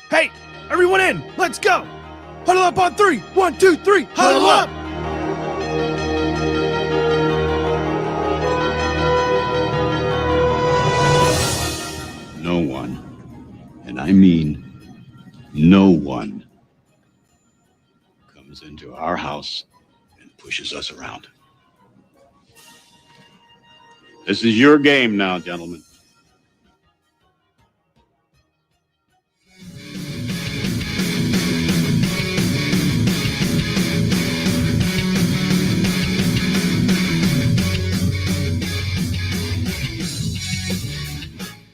Hey, everyone in. Let's go. Huddle up on 3. 1, 2, 3. Huddle up. No one, and I mean no one, comes into our house and pushes us around. This is your game now, gentlemen.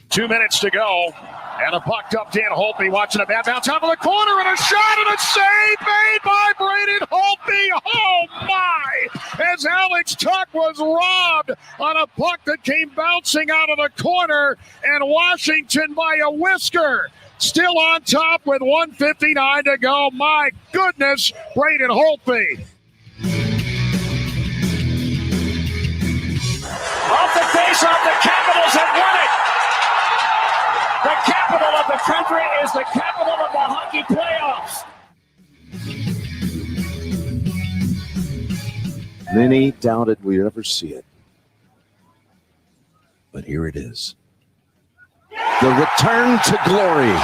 Two minutes to go. And a puck up Dan Holtby watching a bad bounce out of the corner and a shot and a save made by Brady Holtby. Oh my! As Alex Tuck was robbed on a puck that came bouncing out of the corner, and Washington by a whisker. Still on top with 1:59 to go. My goodness, Brady Holtby. Off the face-off, the Capitals have won it. The capital of the country is the capital of the hockey playoffs. Many doubted we'd ever see it. But here it is. The return to glory.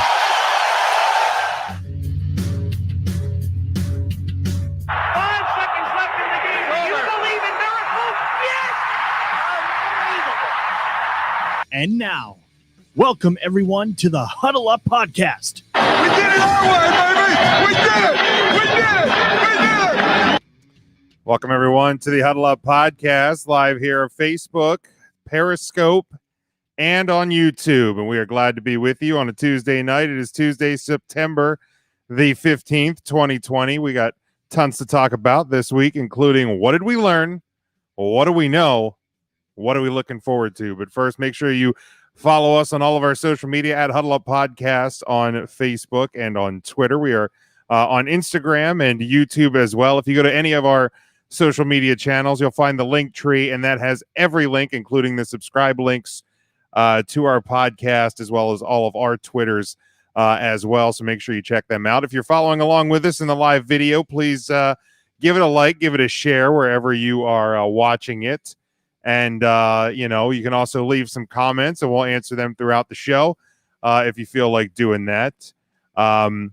And now, welcome everyone to the Huddle Up Podcast. We did it our way, baby! We did it! We did it! We did it! Welcome everyone to the Huddle Up Podcast, live here on Facebook, Periscope, and on YouTube. And we are glad to be with you on a Tuesday night. It is Tuesday, September the 15th, 2020. We got tons to talk about this week, including what did we learn? What do we know? What are we looking forward to? But first, make sure you follow us on all of our social media at Huddle Up Podcast on Facebook and on Twitter. We are on Instagram and YouTube as well. If you go to any of our social media channels, you'll find the link tree, and that has every link, including the subscribe links to our podcast, as well as all of our Twitters as well. So make sure you check them out. If you're following along with us in the live video, please give it a like, give it a share wherever you are watching it. And, you can also leave some comments and we'll answer them throughout the show if you feel like doing that.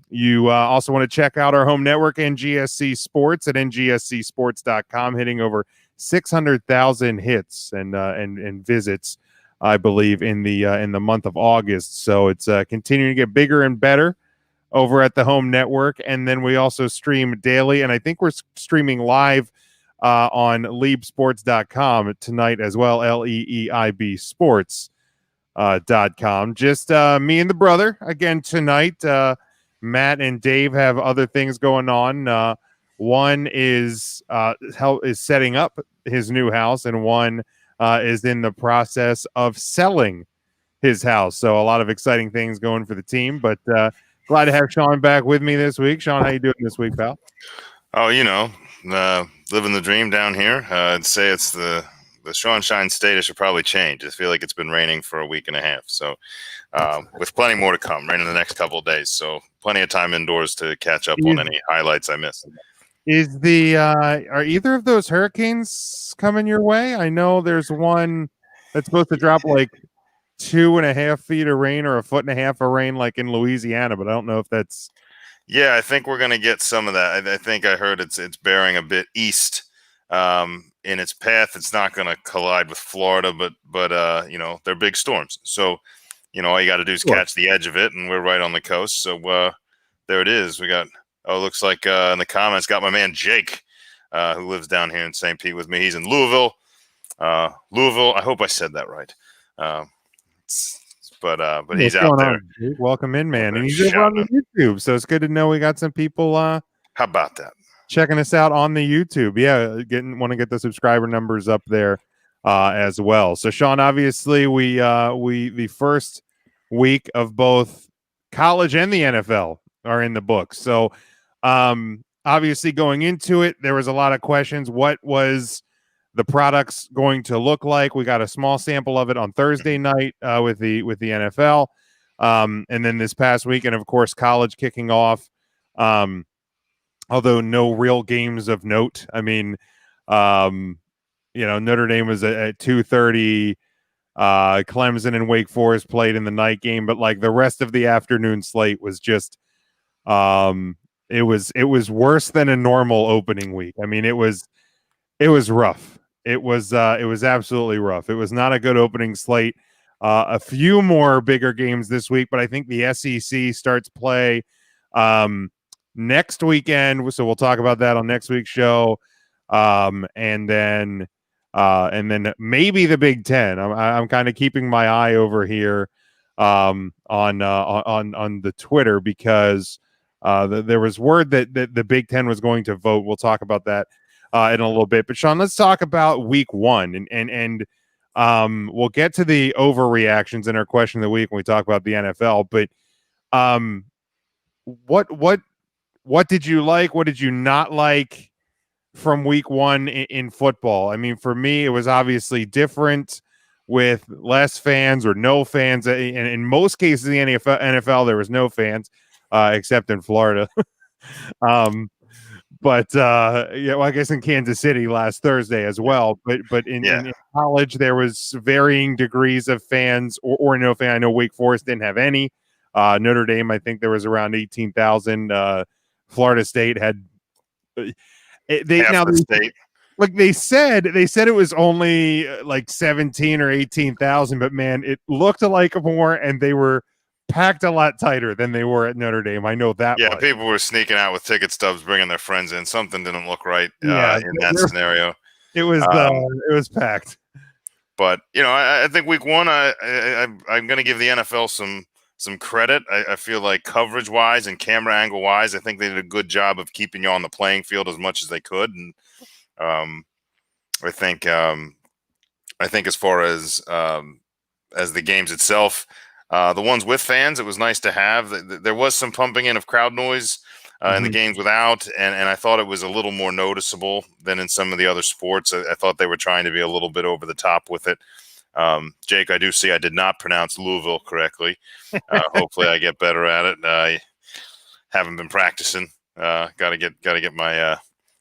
You also want to check out our home network, NGSC Sports, at ngscsports.com, hitting over 600,000 hits and visits, I believe, in the month of August. So it's continuing to get bigger and better over at the home network. And then we also stream daily, and I think we're streaming live on leebsports.com tonight as well, LEEIB sports.com. Just me and the brother again tonight. Matt and Dave have other things going on. One is setting up his new house, and one is in the process of selling his house. So a lot of exciting things going for the team, but glad to have Sean back with me this week. Sean, how you doing this week, pal? Oh, living the dream down here. I'd say it's the sunshine state. I should probably change. I feel like it's been raining for a week and a half. So with plenty more to come, rain in the next couple of days. So plenty of time indoors to catch up on any highlights I missed. Is are either of those hurricanes coming your way? I know there's one that's supposed to drop like 2.5 feet of rain or 1.5 feet of rain, like in Louisiana, but I don't know if that's. Yeah, I think we're going to get some of that. I think I heard it's bearing a bit east in its path. It's not going to collide with Florida, but they're big storms. So, all you got to do is catch the edge of it, and we're right on the coast. So there it is. We got, looks like in the comments, got my man Jake, who lives down here in St. Pete with me. He's in Louisville. Louisville, I hope I said that right. But he's out there. On, welcome in, man. And he's over on the YouTube, so it's good to know we got some people. How about that? Checking us out on the YouTube. Yeah, want to get the subscriber numbers up there as well. So, Sean, obviously, we the first week of both college and the NFL are in the books. So, obviously, going into it, there was a lot of questions. What was the product's going to look like? We got a small sample of it on Thursday night with the NFL. And then this past weekend, of course, college kicking off. Although no real games of note. I mean, Notre Dame was at 2:30. Clemson and Wake Forest played in the night game, but like the rest of the afternoon slate was just, it was worse than a normal opening week. I mean, it was rough. It was absolutely rough. It was not a good opening slate. A few more bigger games this week, but I think the SEC starts play next weekend. So we'll talk about that on next week's show. And then maybe the Big Ten. I'm kind of keeping my eye over here on the Twitter because there was word that the Big Ten was going to vote. We'll talk about that in a little bit. But Sean, let's talk about week one and we'll get to the overreactions in our question of the week when we talk about the NFL. But what did you like? What did you not like from week one in football? I mean, for me, it was obviously different with less fans or no fans. And in most cases, in the NFL, there was no fans, except in Florida. But I guess in Kansas City last Thursday as well. But in college, there was varying degrees of fans or no fan. I know Wake Forest didn't have any. Notre Dame, I think there was around 18,000. Florida State had state. Like they said it was only like 17 or 18,000, but man, it looked like more, and they were packed a lot tighter than they were at Notre Dame. I know that. Yeah, much. People were sneaking out with ticket stubs, bringing their friends in. Something didn't look right in that scenario. It was packed. But I think week one, I'm going to give the NFL some credit. I feel like coverage wise and camera angle wise, I think they did a good job of keeping you on the playing field as much as they could. And I think as far as the games itself, the ones with fans, it was nice to have. There was some pumping in of crowd noise in the games without, and I thought it was a little more noticeable than in some of the other sports. I thought they were trying to be a little bit over the top with it. Jake, I do see I did not pronounce Louisville correctly. Hopefully I get better at it. I haven't been practicing. Got to get my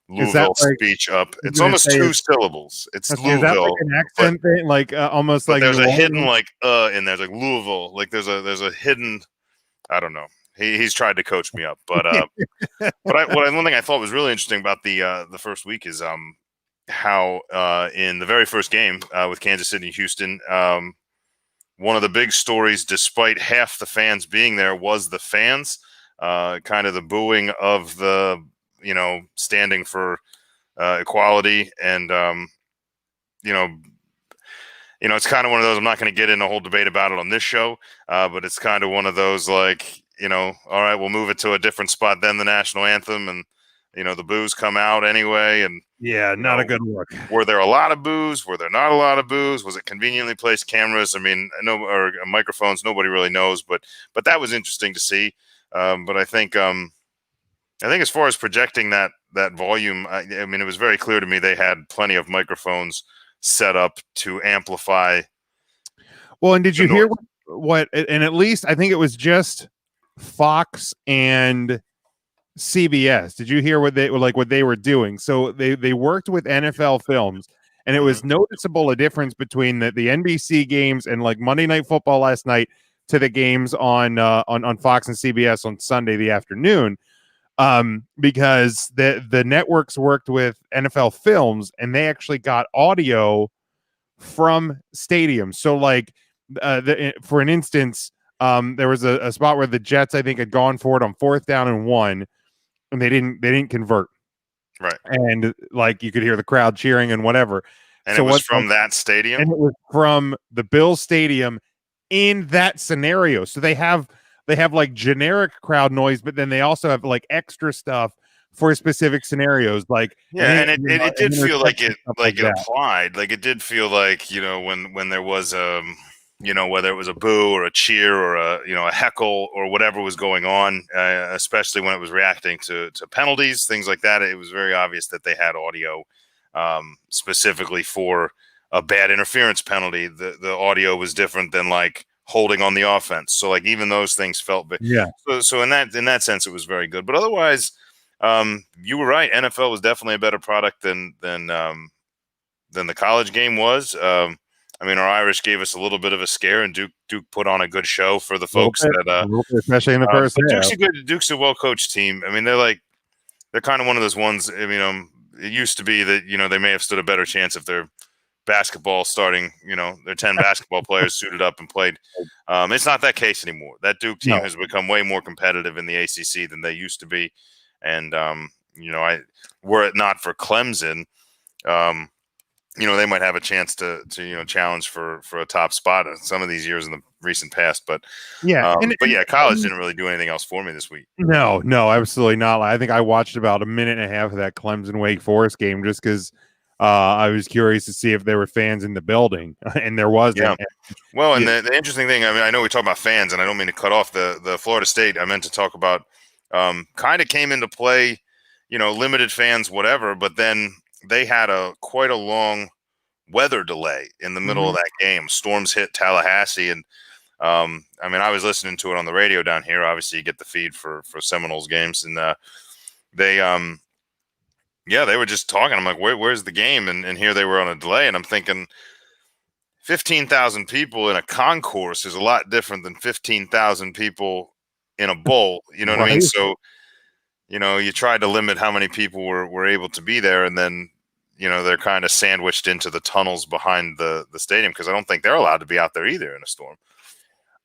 Louisville speech up. It's almost two syllables. It's Louisville. Is that like an accent thing? Like almost like there's a hidden in there, like Louisville. Like there's a hidden. I don't know. He's tried to coach me up, but one thing I thought was really interesting about the first week is how in the very first game with Kansas City and Houston, one of the big stories, despite half the fans being there, was the fans, kind of the booing of the standing for equality, and it's kind of one of those. I'm not going to get in a whole debate about it on this show, but it's kind of one of those like all right, we'll move it to a different spot than the national anthem, and the boos come out anyway, and not a good look. Were there a lot of boos? Were there not a lot of boos? Was it conveniently placed cameras? I mean, or microphones? Nobody really knows, but that was interesting to see. But I think as far as projecting that volume, I mean, it was very clear to me they had plenty of microphones set up to amplify. Well, and did you hear what? And at least I think it was just Fox and CBS. Did you hear what they were doing? So they worked with NFL Films, and it was noticeable a difference between the NBC games and like Monday Night Football last night to the games on Fox and CBS on Sunday the afternoon, because the networks worked with NFL Films, and they actually got audio from stadiums. So like for an instance, there was a spot where the Jets, I think, had gone for it on 4th down and 1, and they didn't convert. Right. And like you could hear the crowd cheering and whatever. And so it was from that stadium? And it was from the Bills stadium in that scenario. So they have like generic crowd noise, but then they also have like extra stuff for specific scenarios. Like and it did feel like it applied. Like it did feel like, when there was whether it was a boo or a cheer or a heckle or whatever was going on, especially when it was reacting to penalties, things like that. It was very obvious that they had audio specifically for a bad interference penalty. The audio was different than like holding on the offense. So like even those things felt big. Yeah. So in that sense, it was very good. But otherwise, you were right. NFL was definitely a better product than the college game was. I mean, our Irish gave us a little bit of a scare, and Duke put on a good show for the folks a little bit, especially in the first but half. Duke's a well-coached team. I mean, they're kind of one of those ones. I mean, it used to be that they may have stood a better chance if their basketball starting, their 10 basketball players suited up and played. It's not that case anymore. That Duke team has become way more competitive in the ACC than they used to be, and were it not for Clemson. They might have a chance to challenge for a top spot some of these years in the recent past. But college didn't really do anything else for me this week. No, absolutely not. I think I watched about a minute and a half of that Clemson Wake Forest game just because I was curious to see if there were fans in the building, and there wasn't. Yeah. Well, and the interesting thing, I mean, I know we talk about fans, and I don't mean to cut off the Florida State. I meant to talk about kind of came into play, limited fans, whatever, but then they had quite a long weather delay in the middle of that game. Storms hit Tallahassee, and I mean, I was listening to it on the radio down here. Obviously, you get the feed for Seminoles games, and they were just talking. I'm like, where's the game? And here they were on a delay, and I'm thinking 15,000 people in a concourse is a lot different than 15,000 people in a bowl. You know what I mean? So, you tried to limit how many people were able to be there, and then they're kind of sandwiched into the tunnels behind the stadium because I don't think they're allowed to be out there either in a storm.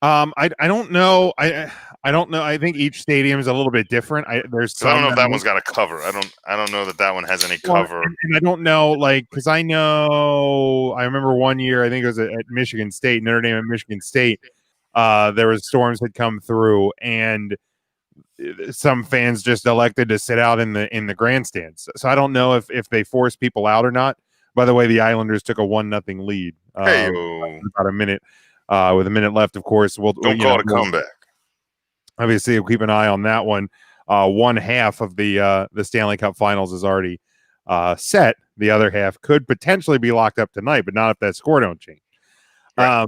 I don't know. I don't know. I think each stadium is a little bit different. I don't know if that one's got a cover. I don't know that one has any cover. And I don't know, because I remember one year, I think it was at Michigan State, Notre Dame and Michigan State. There was storms had come through, and some fans just elected to sit out in the grandstands. So I don't know if they forced people out or not. By the way, the Islanders took a 1-0 lead. About a minute. With a minute left, of course. Don't call it a comeback. Obviously, we'll keep an eye on that one. One half of the Stanley Cup Finals is already set. The other half could potentially be locked up tonight, but not if that score don't change. Right.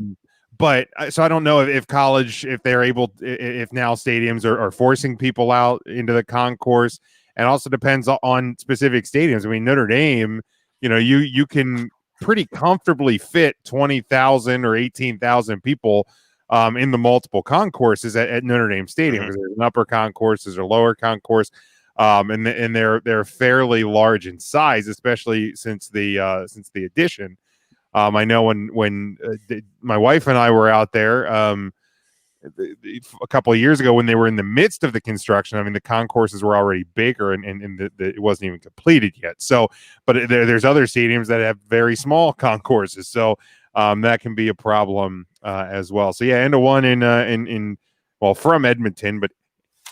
But so I don't know if college, if they're able, if now stadiums are forcing people out into the concourse, and also depends on specific stadiums. I mean, Notre Dame, you can pretty comfortably fit 20,000 or 18,000 people in the multiple concourses at Notre Dame Stadium. Because there's an upper concourse, there's a lower concourse, and they're fairly large in size, especially since the addition. I know when my wife and I were out there a couple of years ago when they were in the midst of the construction. I mean, the concourses were already bigger, and it wasn't even completed yet. So, but there's other stadiums that have very small concourses, so that can be a problem as well. So yeah, and a one in from Edmonton, but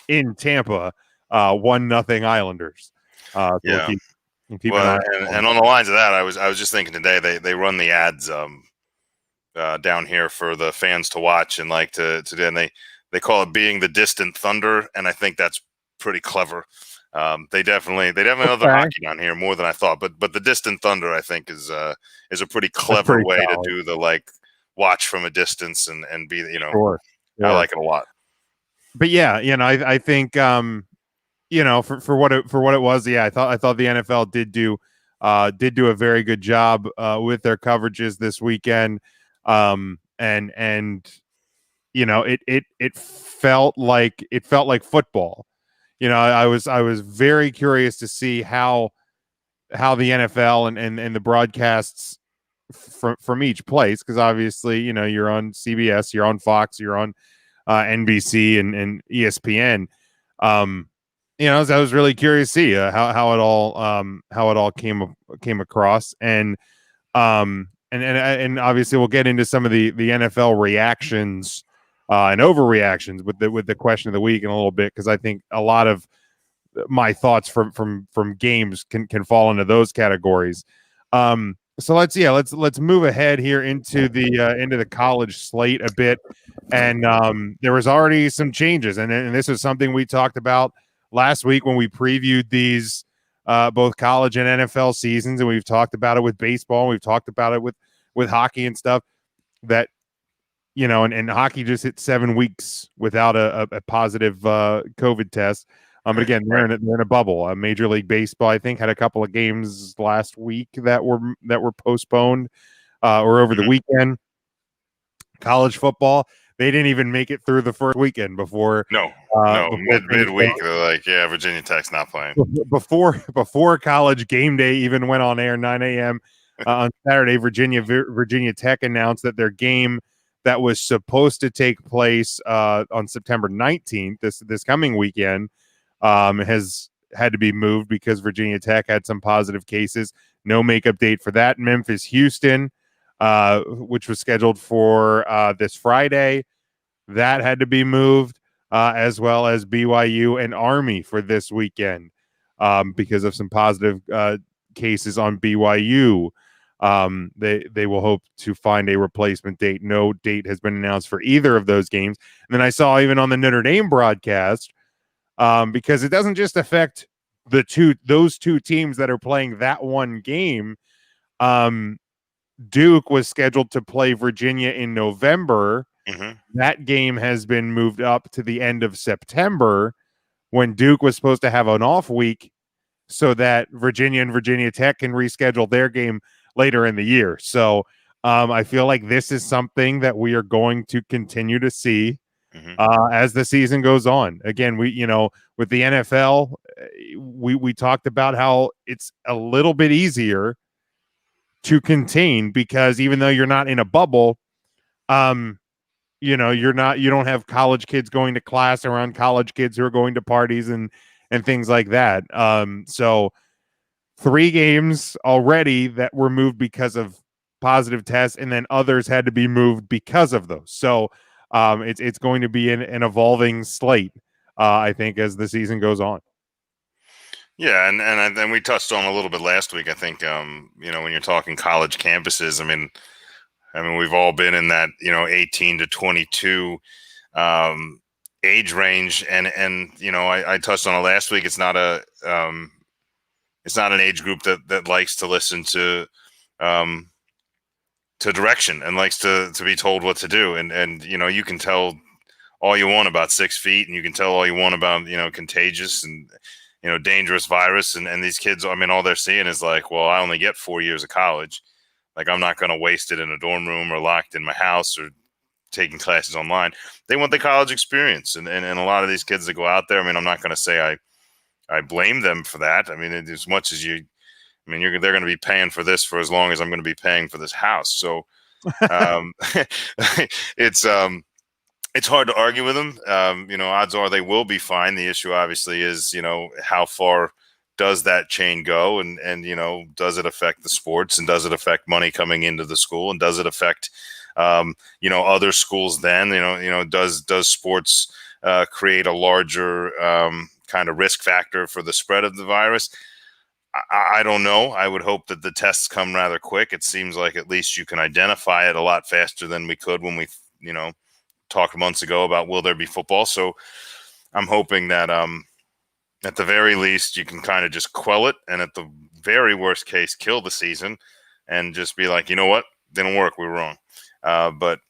in Tampa, 1-0 Islanders. Yeah. And on the lines of that, I was just thinking today they run the ads down here for the fans to watch and like to do, and they call it being the distant thunder, and I think that's pretty clever. They definitely love the hockey down here more than I thought, but the distant thunder I think is a pretty clever way to do the watch from a distance and be Sure. I like it a lot. But yeah, I think for what it was, yeah, I thought the NFL did do a very good job with their coverages this weekend, and it felt like football. I was very curious to see how the NFL and the broadcasts from each place, because obviously you're on CBS, you're on Fox, you're on NBC and ESPN. I was really curious to see how it all came across, and obviously we'll get into some of the NFL reactions and overreactions with the question of the week in a little bit, because I think a lot of my thoughts from games can fall into those categories. So let's move ahead here into the college slate a bit, and there was already some changes, and this is something we talked about last week when we previewed these both college and NFL seasons, and we've talked about it with baseball, and we've talked about it with hockey and stuff, that and hockey just hit 7 weeks without a positive COVID test. But again, they're in a bubble. Major League Baseball, I think, had a couple of games last week that were postponed or over the weekend. College football, they didn't even make it through the first weekend before. Midweek they're like, yeah, Virginia Tech's not playing. Before college game day even went on air, 9 a.m. On Saturday, Virginia Tech announced that their game that was supposed to take place on September 19th, this coming weekend, has had to be moved because Virginia Tech had some positive cases. No makeup date for that. Memphis, Houston, which was scheduled for this Friday, that had to be moved, as well as BYU and Army for this weekend because of some positive cases on BYU. They will hope to find a replacement date. No date has been announced for either of those games. And then I saw even on the Notre Dame broadcast, because it doesn't just affect those two teams that are playing that one game. Duke was scheduled to play Virginia in November. That game has been moved up to the end of September when Duke was supposed to have an off week so that Virginia and Virginia Tech can reschedule their game later in the year. So I feel like this is something that we are going to continue to see as the season goes on. Again, with the NFL, we talked about how it's a little bit easier to contain because even though you're not in a bubble, you don't have college kids going to class around college kids who are going to parties and things like that. So 3 games already that were moved because of positive tests, and then others had to be moved because of those. So it's going to be an evolving slate, I think, as the season goes on. Yeah, and then we touched on a little bit last week. I think when you're talking college campuses, I mean we've all been in that 18 to 22 age range, and I touched on it last week. It's not an age group that likes to listen to direction and likes to be told what to do, and you can tell all you want about 6 feet, and you can tell all you want about contagious and dangerous virus, and these kids, I mean, all they're seeing is like, well, I only get 4 years of college. Like, I'm not going to waste it in a dorm room or locked in my house or taking classes online. They want the college experience. And a lot of these kids that go out there, I mean, I'm not going to say I blame them for that. I mean, as much as they're going to be paying for this for as long as I'm going to be paying for this house. So it's hard to argue with them. Odds are they will be fine. The issue obviously is, how far does that chain go, and does it affect the sports, and does it affect money coming into the school, and does it affect other schools? Then does sports create a larger kind of risk factor for the spread of the virus? I don't know. I would hope that the tests come rather quick. It seems like at least you can identify it a lot faster than we could when we talked months ago about will there be football. So I'm hoping that at the very least, you can kind of just quell it, and at the very worst case, kill the season and just be like, you know what? Didn't work. We were wrong. But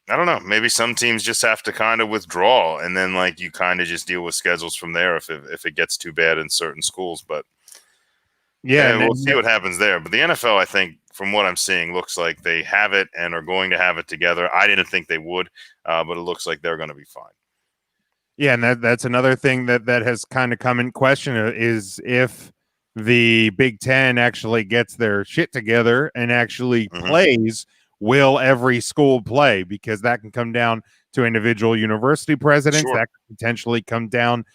I don't know. Maybe some teams just have to kind of withdraw, and then you kind of just deal with schedules from there if it gets too bad in certain schools. But yeah, we'll see what happens there. But the NFL, I think, from what I'm seeing, looks like they have it and are going to have it together. I didn't think they would, but it looks like they're going to be fine. Yeah, and that's another thing that has kind of come in question is if the Big Ten actually gets their shit together and actually plays, will every school play? Because that can come down to individual university presidents. Sure. That could potentially come down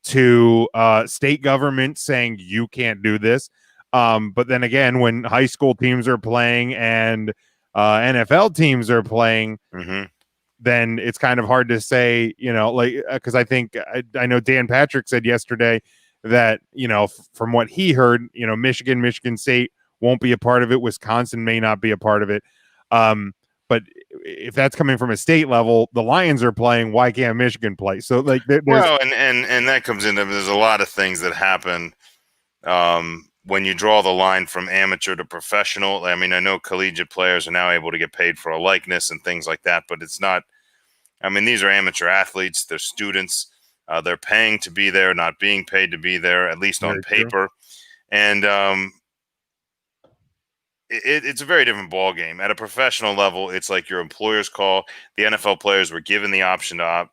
to state government saying you can't do this. But then again, when high school teams are playing and NFL teams are playing, then it's kind of hard to say, because I think I know Dan Patrick said yesterday that, from what he heard, Michigan State won't be a part of it. Wisconsin may not be a part of it. But if that's coming from a state level, the Lions are playing. Why can't Michigan play? So and that comes in. There's a lot of things that happen when you draw the line from amateur to professional, I mean, I know collegiate players are now able to get paid for a likeness and things like that, but it's not. I mean, these are amateur athletes. They're students. They're paying to be there, not being paid to be there, at least on paper. And it's a very different ball game. At a professional level, it's like your employer's call. The NFL players were given the option to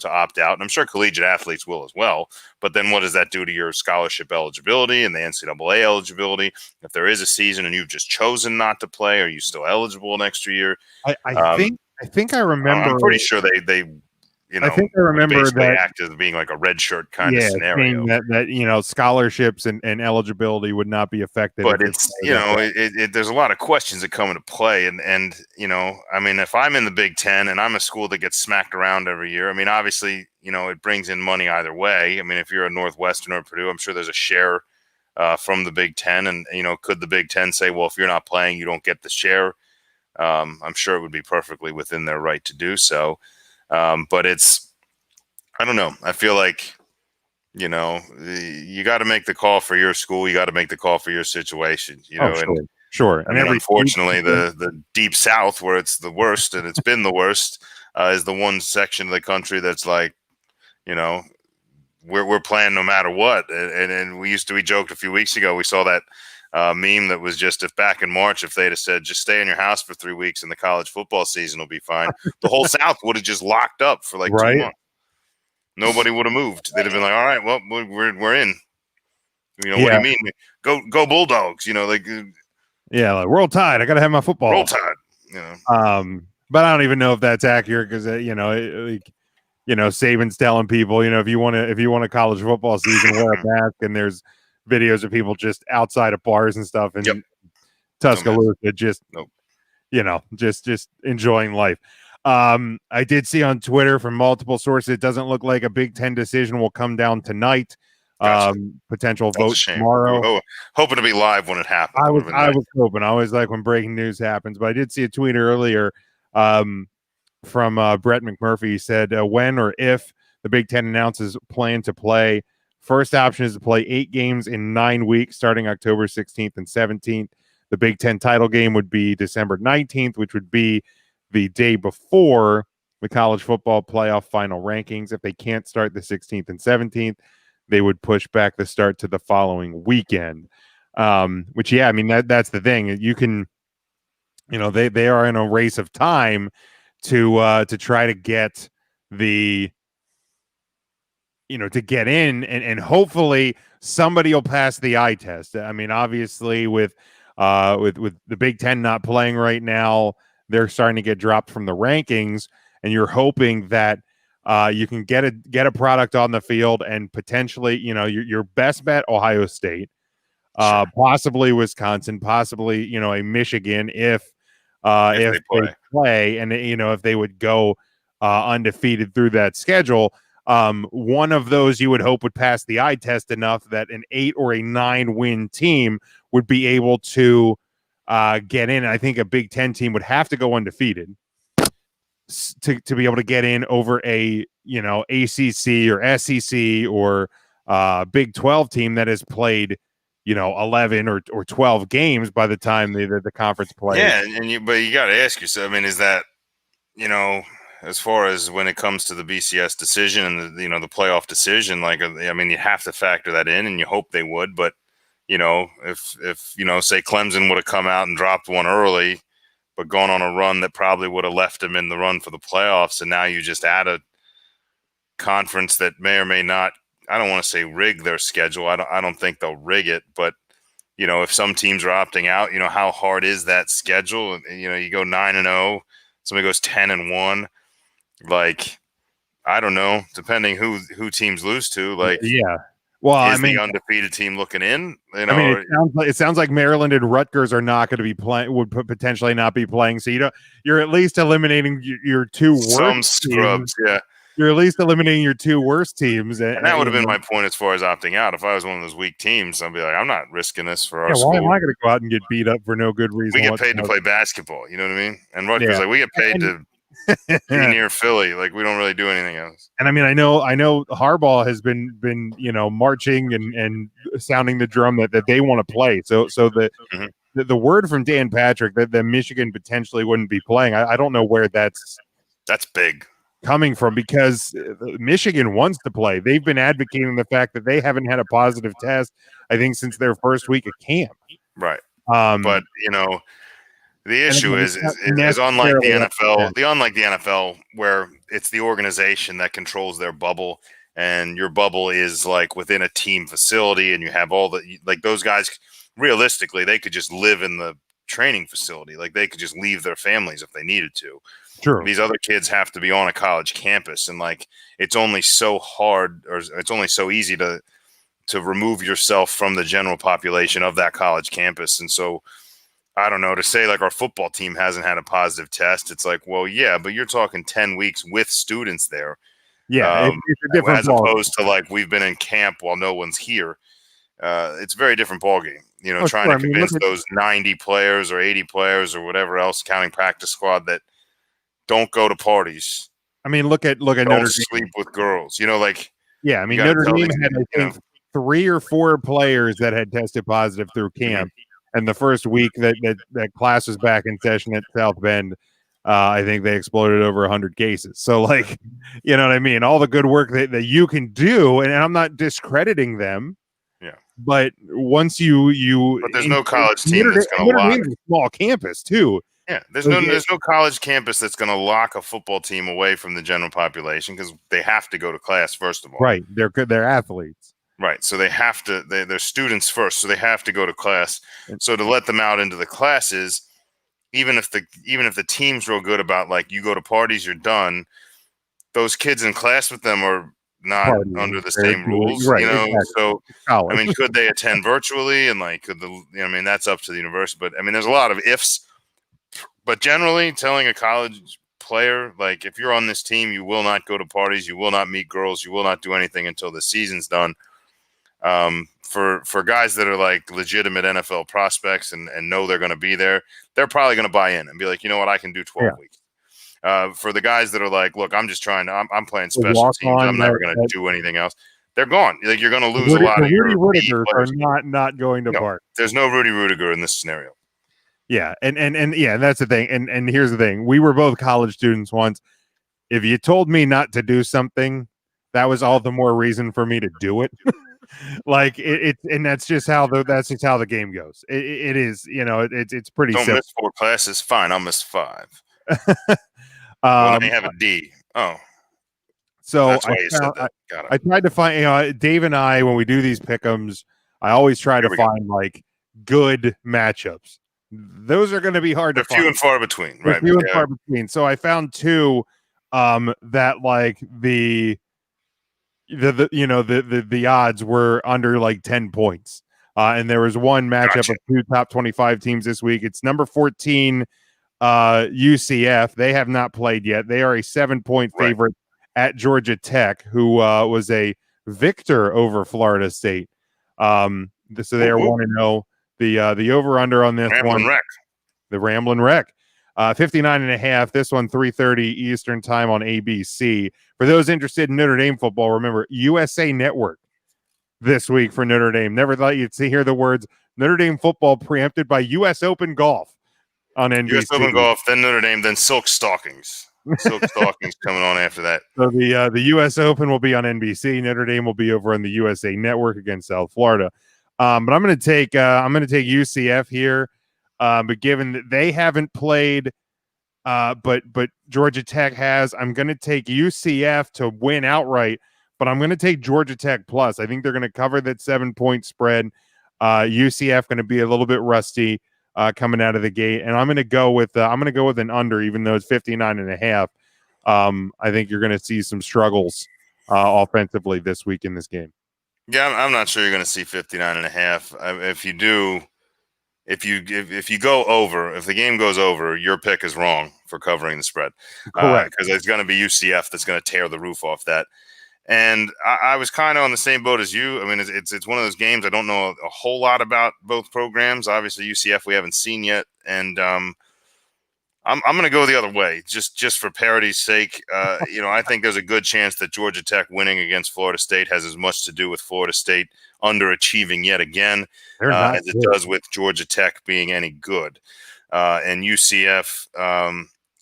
opt out, and I'm sure collegiate athletes will as well. But then, what does that do to your scholarship eligibility and the NCAA eligibility? If there is a season and you've just chosen not to play, are you still eligible next year? I think I remember. I'm pretty sure they I think I remember that act as being like a red shirt kind of scenario. That scholarships and eligibility would not be affected. But it's there's a lot of questions that come into play, and I mean, if I'm in the Big Ten and I'm a school that gets smacked around every year, I mean, obviously, it brings in money either way. I mean, if you're a Northwestern or Purdue, I'm sure there's a share from the Big Ten, and could the Big Ten say, well, if you're not playing, you don't get the share? I'm sure it would be perfectly within their right to do so. But I don't know. I feel like, you got to make the call for your school. You got to make the call for your situation, Sure. I mean, unfortunately, the Deep South, where it's the worst and it's been the worst, is the one section of the country that's like, we're playing no matter what. And we joked a few weeks ago, we saw that meme that was just, if back in March, if they'd have said, just stay in your house for 3 weeks and the college football season will be fine, the whole South would have just locked up for like 2 months. Nobody would have moved. They'd have been like, all right, well, we're in. What do you mean? Go Bulldogs, like Roll Tide. I got to have my football. Roll Tide. But I don't even know if that's accurate because, Saban's telling people, if you want a college football season, wear a mask, and there's videos of people just outside of bars and stuff in Tuscaloosa, just enjoying life. I did see on Twitter from multiple sources, it doesn't look like a Big Ten decision will come down tonight. Gotcha. Potential vote tomorrow. Hoping to be live when it happens. I was hoping. I always like when breaking news happens, but I did see a tweet earlier from Brett McMurphy. He said, when or if the Big Ten announces plan to play, first option is to play 8 games in 9 weeks, starting October 16th and 17th. The Big Ten title game would be December 19th, which would be the day before the college football playoff final rankings. If they can't start the 16th and 17th, they would push back the start to the following weekend. Which, that's the thing. You can, they are in a race of time to try to get the, to get in, and hopefully somebody will pass the eye test. I mean, obviously with the Big Ten not playing right now, they're starting to get dropped from the rankings, and you're hoping that you can get a product on the field, and potentially, your best bet, Ohio State, possibly Wisconsin, possibly, a Michigan if they play, and if they would go undefeated through that schedule. One of those you would hope would pass the eye test enough that an 8 or a 9 win team would be able to get in. I think a Big Ten team would have to go undefeated to be able to get in over a ACC or SEC or Big 12 team that has played 11 or 12 games by the time the conference plays. Yeah, but you got to ask yourself. I mean, is that as far as when it comes to the BCS decision and the playoff decision, you have to factor that in, and you hope they would. But if say Clemson would have come out and dropped one early, but gone on a run that probably would have left them in the run for the playoffs, and now you just add a conference that may or may not. I don't want to say rig their schedule. I don't think they'll rig it, but if some teams are opting out, how hard is that schedule? You go 9-0, somebody goes 10-1. I don't know, depending who teams lose to. Well, the undefeated team looking in? It sounds like Maryland and Rutgers are not going to be playing. Would potentially not be playing. So you're at least eliminating your 2 worst. Some scrubs, teams. Yeah. You're at least eliminating your 2 worst teams, and that would have been my point as far as opting out. If I was one of those weak teams, I'd be like, I'm not risking this for our school. Why am I going to go out and get beat up for no good reason? We get paid to play basketball. You know what I mean? And Rutgers, we get paid to be near Philly. Like, we don't really do anything else. And I mean, I know Harbaugh has been marching and sounding the drum that they want to play. So Mhm. the word from Dan Patrick that Michigan potentially wouldn't be playing, I don't know where that's big coming from, because Michigan wants to play. They've been advocating the fact that they haven't had a positive test, I think, since their first week of camp. Right. But the issue is unlike the NFL, unlike the NFL, where it's the organization that controls their bubble, and your bubble is like within a team facility, and you have all the, like, those guys, realistically, they could just live in the training facility. Like, they could just leave their families if they needed to. True. These other kids have to be on a college campus, and like, it's only so hard, or it's only so easy to remove yourself from the general population of that college campus. And so, I don't know, to say like our football team hasn't had a positive test, it's like, well, yeah, but you're talking 10 weeks with students there. Yeah, it's a different as opposed to like we've been in camp while no one's here. It's a very different ballgame. Trying to convince those 90 players or 80 players or whatever else, counting practice squad, that don't go to parties. I mean, look at Notre Dame. Sleep with girls. Yeah, I mean, Notre Dame had, I think, 3 or 4 players that had tested positive through camp. And the first week that class was back in session at South Bend, I think they exploded over 100 cases. So, like, you know what I mean? All the good work that you can do, and I'm not discrediting them. Yeah. But once you but there's no college team that's going to lock a small campus too. Yeah, there's no college campus that's going to lock a football team away from the general population, because they have to go to class first of all. Right, they're athletes. Right, so they have to. They're students first, so they have to go to class. So to let them out into the classes, even if the team's real good about, like, you go to parties, you're done. Those kids in class with them are not under the same rules, right, Exactly. So college. I mean, could they attend virtually, and like, I mean, that's up to the university. But I mean, there's a lot of ifs. But generally, telling a college player, like, if you're on this team, you will not go to parties, you will not meet girls, you will not do anything until the season's done. For guys that are like legitimate NFL prospects and know they're going to be there, they're probably going to buy in and be like, you know what, I can do 12 weeks. For the guys that are like, look, I'm just trying to, I'm playing special teams, I'm never going to do anything else, they're gone. Like, you're going to lose a lot of your Rudigers are not going to park. There's no Rudy Rudiger in this scenario. Yeah, and that's the thing. And here's the thing: we were both college students once. If you told me not to do something, that was all the more reason for me to do it. Like and that's just how the game goes. It is, it's pretty simple. Don't miss 4 classes. Fine, I'll miss 5. When they have a D. Oh, so that's why you said that. Got it. I tried to find, Dave and I, when we do these pick'ems, I always try to find like good matchups. Those are going to be hard to find. Few and far between, right? Few and far between. So I found 2 that, like, the odds were under like 10 points. And there was one matchup of 2 top 25 teams this week. It's number 14 UCF. They have not played yet. They are a 7-point favorite at Georgia Tech, who was a victor over Florida State. So they are 1-0. The over-under on this one, the Ramblin' Wreck, 59.5. This one, 3:30 Eastern time on ABC. For those interested in Notre Dame football, remember, USA Network this week for Notre Dame. Never thought you'd hear the words Notre Dame football preempted by U.S. Open golf on NBC. U.S. Open golf, then Notre Dame, then Silk Stockings. Silk Stockings coming on after that. So the U.S. Open will be on NBC. Notre Dame will be over on the USA Network against South Florida. But I'm going to take UCF here. But given that they haven't played, but Georgia Tech has, I'm going to take UCF to win outright. But I'm going to take Georgia Tech plus. I think they're going to cover that 7-point spread. UCF going to be a little bit rusty coming out of the gate, and I'm going to go with an under, even though it's 59.5. I think you're going to see some struggles offensively this week in this game. Yeah, I'm not sure you're going to see 59.5. If you do, if you go over, if the game goes over, your pick is wrong for covering the spread. Correct. Because it's going to be UCF that's going to tear the roof off that. And I was kind of on the same boat as you. I mean, it's one of those games I don't know a whole lot about both programs. Obviously, UCF we haven't seen yet, and I'm going to go the other way, just for parity's sake. I think there's a good chance that Georgia Tech winning against Florida State has as much to do with Florida State underachieving yet again as it does with Georgia Tech being any good. And UCF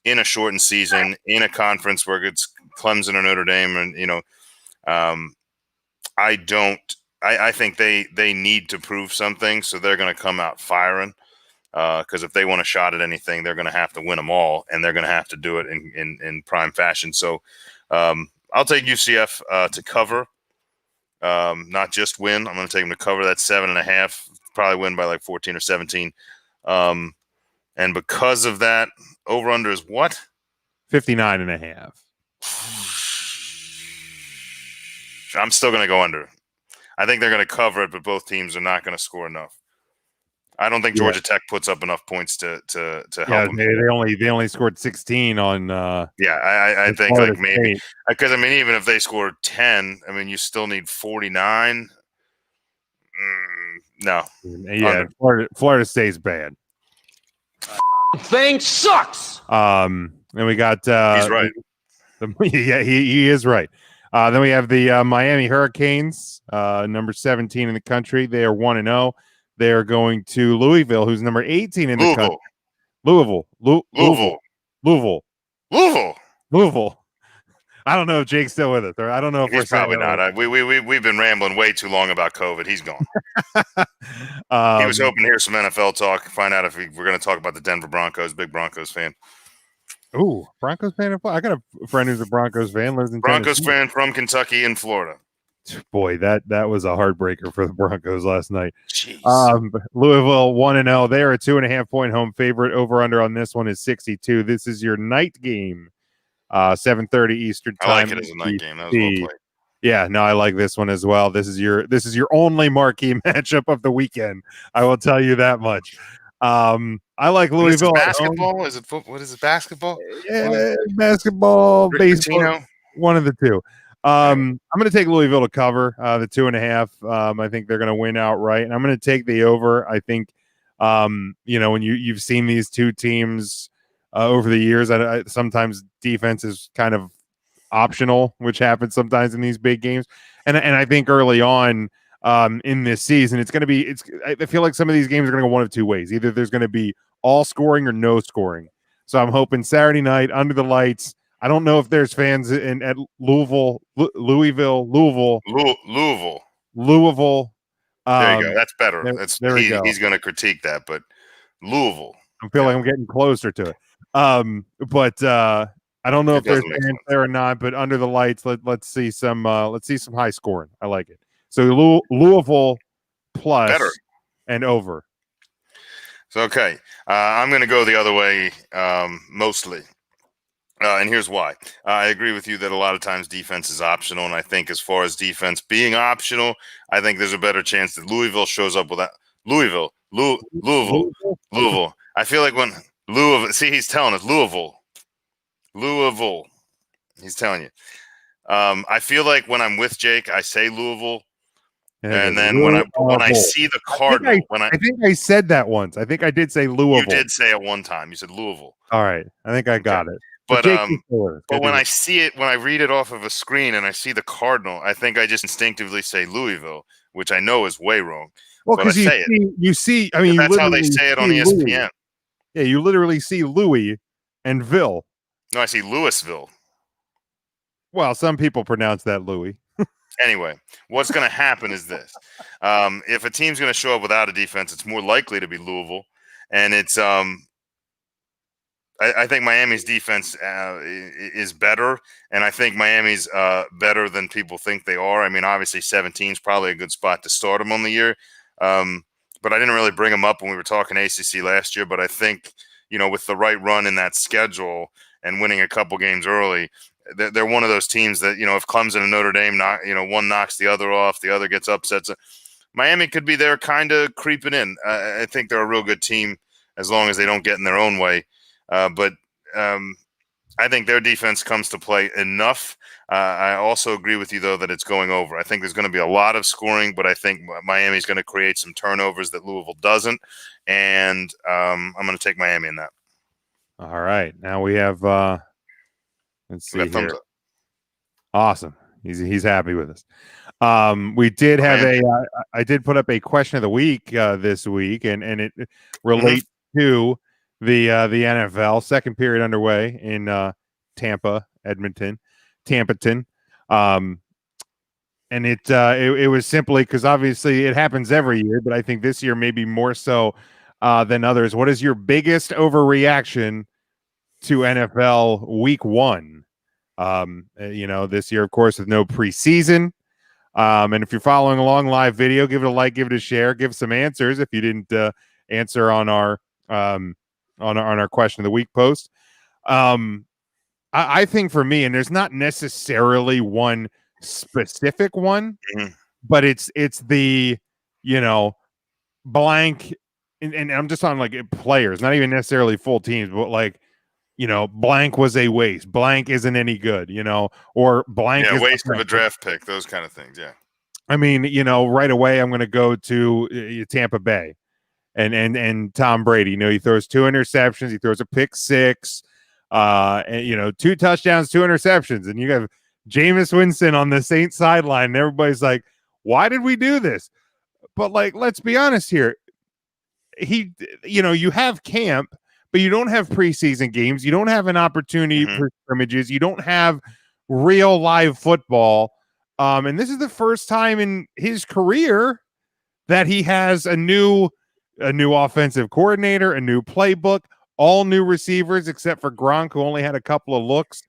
in a shortened season, in a conference where it's Clemson or Notre Dame, and I think they need to prove something, so they're going to come out firing. Because if they want a shot at anything, they're going to have to win them all, and they're going to have to do it in prime fashion. So I'll take UCF to cover, not just win. I'm going to take them to cover that 7.5, probably win by like 14 or 17. And because of that, over-under is what? 59.5. I'm still going to go under. I think they're going to cover it, but both teams are not going to score enough. I don't think Georgia Tech puts up enough points to help them. They only scored 16 on. I think like maybe because even if they scored 10, you still need 49. No, yeah, Florida State's bad. Thing sucks. And we got. He's right. He is right. Then we have the Miami Hurricanes, number 17 in the country. They are 1-0. They are going to Louisville, who's number 18 in the country. Louisville. I don't know if Jake's still with us, or I don't know if he's probably not. We've been rambling way too long about COVID. He's gone. He was hoping to hear some NFL talk, find out if we're going to talk about the Denver Broncos. Big Broncos fan. Ooh, Broncos fan. I got a friend who's a Broncos fan. Lives in Broncos Tennessee. fan from Kentucky and Florida. Boy, that was a heartbreaker for the Broncos last night. Jeez. Louisville 1-0. They are a 2.5-point home favorite. Over under on this one is 62. This is your night game, 7:30 Eastern time. I like it as a night game. That was well played. Yeah, no, I like this one as well. This is your only marquee matchup of the weekend. I will tell you that much. I like Louisville. Basketball? Is it football? What is it? Basketball? Yeah, basketball, baseball. Pitino? One of the two. I'm going to take Louisville to cover the 2.5. I think they're going to win outright, and I'm going to take the over. I think, when you've seen these two teams over the years, I sometimes defense is kind of optional, which happens sometimes in these big games. And I think early on in this season, I feel like some of these games are going to go one of two ways. Either there's going to be all scoring or no scoring. So I'm hoping Saturday night under the lights. I don't know if there's fans at Louisville. There you go. That's better. He's going to critique that, but Louisville. I feel like I'm getting closer to it. But I don't know if there's fans there or not. But under the lights, let's see some high scoring. I like it. So Louisville plus better. And over. So okay, I'm going to go the other way mostly. And here's why. I agree with you that a lot of times defense is optional. And I think as far as defense being optional, I think there's a better chance that Louisville shows up with that. Louisville. I feel like when Louisville, see, he's telling us Louisville. He's telling you. I feel like when I'm with Jake, I say Louisville. And then when I see the Cardinal, I think I said that once. I think I did say Louisville. You did say it one time. You said Louisville. All right. I think I got it. But when I see it, when I read it off of a screen and I see the Cardinal, I think I just instinctively say Louisville, which I know is way wrong. Well, because you see, I mean, that's how they say it on ESPN. Louis. Yeah, you literally see Louis and Ville. No, I see Louisville. Well, some people pronounce that Louis. Anyway, what's going to happen is this. If a team's going to show up without a defense, it's more likely to be Louisville. And it's I think Miami's defense is better, and I think Miami's better than people think they are. I mean, obviously 17 is probably a good spot to start them on the year. But I didn't really bring them up when we were talking ACC last year. But I think, with the right run in that schedule and winning a couple games early, they're one of those teams that, if Clemson and Notre Dame, one knocks the other off, the other gets upset. So Miami could be there kind of creeping in. I think they're a real good team as long as they don't get in their own way. But I think their defense comes to play enough. I also agree with you, though, that it's going over. I think there's going to be a lot of scoring, but I think Miami's going to create some turnovers that Louisville doesn't. And I'm going to take Miami in that. All right. Now we have let's see We got thumbs here. up. Awesome. He's happy with us. We did have I did put up a question of the week this week, and it relates to the NFL. Second period underway in Tampaton. And it was simply because obviously it happens every year, but I think this year maybe more so than others. What is your biggest overreaction to NFL Week 1? This year, of course, with no preseason. And if you're following along live video, give it a like, give it a share, give some answers if you didn't answer on our question of the week post. I think for me, and there's not necessarily one specific one, but it's the blank, and I'm just on like players, not even necessarily full teams, but like blank was a waste, blank isn't any good, or blank is waste of a draft pick, those kind of things. Yeah. I mean, right away I'm going to go to Tampa Bay and Tom Brady. He throws 2 interceptions, he throws a pick 6, and 2 touchdowns, 2 interceptions, and you have Jameis Winston on the Saints sideline, and everybody's like, why did we do this? But like, let's be honest here. You have camp, but you don't have preseason games. You don't have an opportunity for scrimmages. You don't have real live football. And this is the first time in his career that he has a new offensive coordinator, a new playbook, all new receivers except for Gronk, who only had a couple of looks.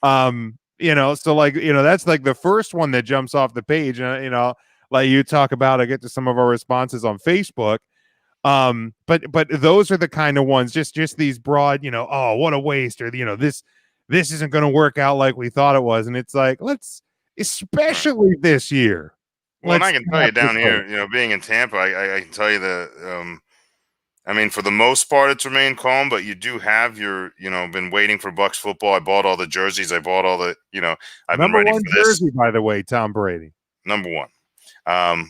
So like, that's like the first one that jumps off the page. And, like you talk about, I get to some of our responses on Facebook. But those are the kind of ones, just these broad, oh, what a waste, or this isn't going to work out like we thought it was. And it's like, especially this year. Well, and I can tell you down here, being in Tampa, I can tell you that, for the most part, it's remained calm, but you do have been waiting for Bucs football. I bought all the jerseys. I bought all the, I've been ready for this. Jersey, by the way, Tom Brady. Number 1.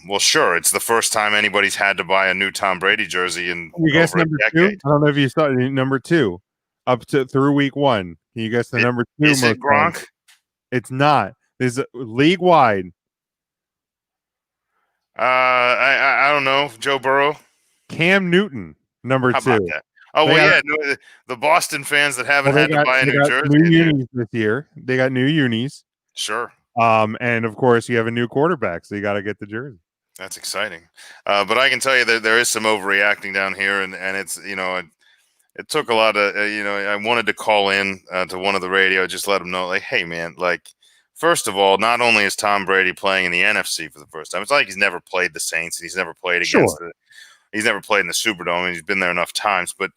Well, sure. It's the first time anybody's had to buy a new Tom Brady jersey in over a decade. 2? I don't know if you saw number 2 up to through week 1. Can you guess the number 2? Is it Gronk? It's not. There's league wide. I don't know. Joe Burrow. Cam Newton, number 2. About that? Oh, the Boston fans that haven't had to buy a new jersey. New unis this year. They got new unis. Sure. And of course you have a new quarterback, so you got to get the jersey. That's exciting. But I can tell you that there is some overreacting down here, and it's it took a lot of I wanted to call in to one of the radio, just let them know, like, hey man, like, first of all, not only is Tom Brady playing in the NFC for the first time, it's not like he's never played the Saints, and he's never played against he's never played in the Superdome, and he's been there enough times, but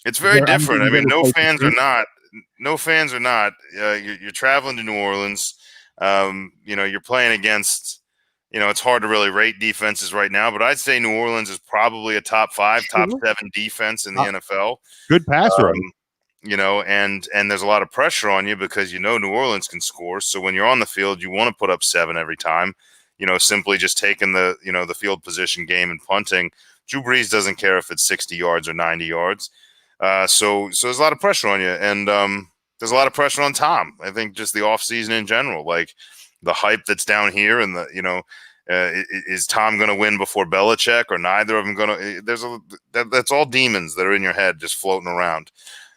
it's very different. I mean, no fans are not. You're traveling to New Orleans. You're playing against. It's hard to really rate defenses right now, but I'd say New Orleans is probably a top 5, top 7 defense in the NFL. Good pass rush. And there's a lot of pressure on you because New Orleans can score. So when you're on the field, you want to put up 7 every time. Simply just taking the field position game and punting. Drew Brees doesn't care if it's 60 yards or 90 yards. So there's a lot of pressure on you, and there's a lot of pressure on Tom. I think just the offseason in general, like the hype that's down here, and is Tom going to win before Belichick, or neither of them going to? That's all demons that are in your head just floating around,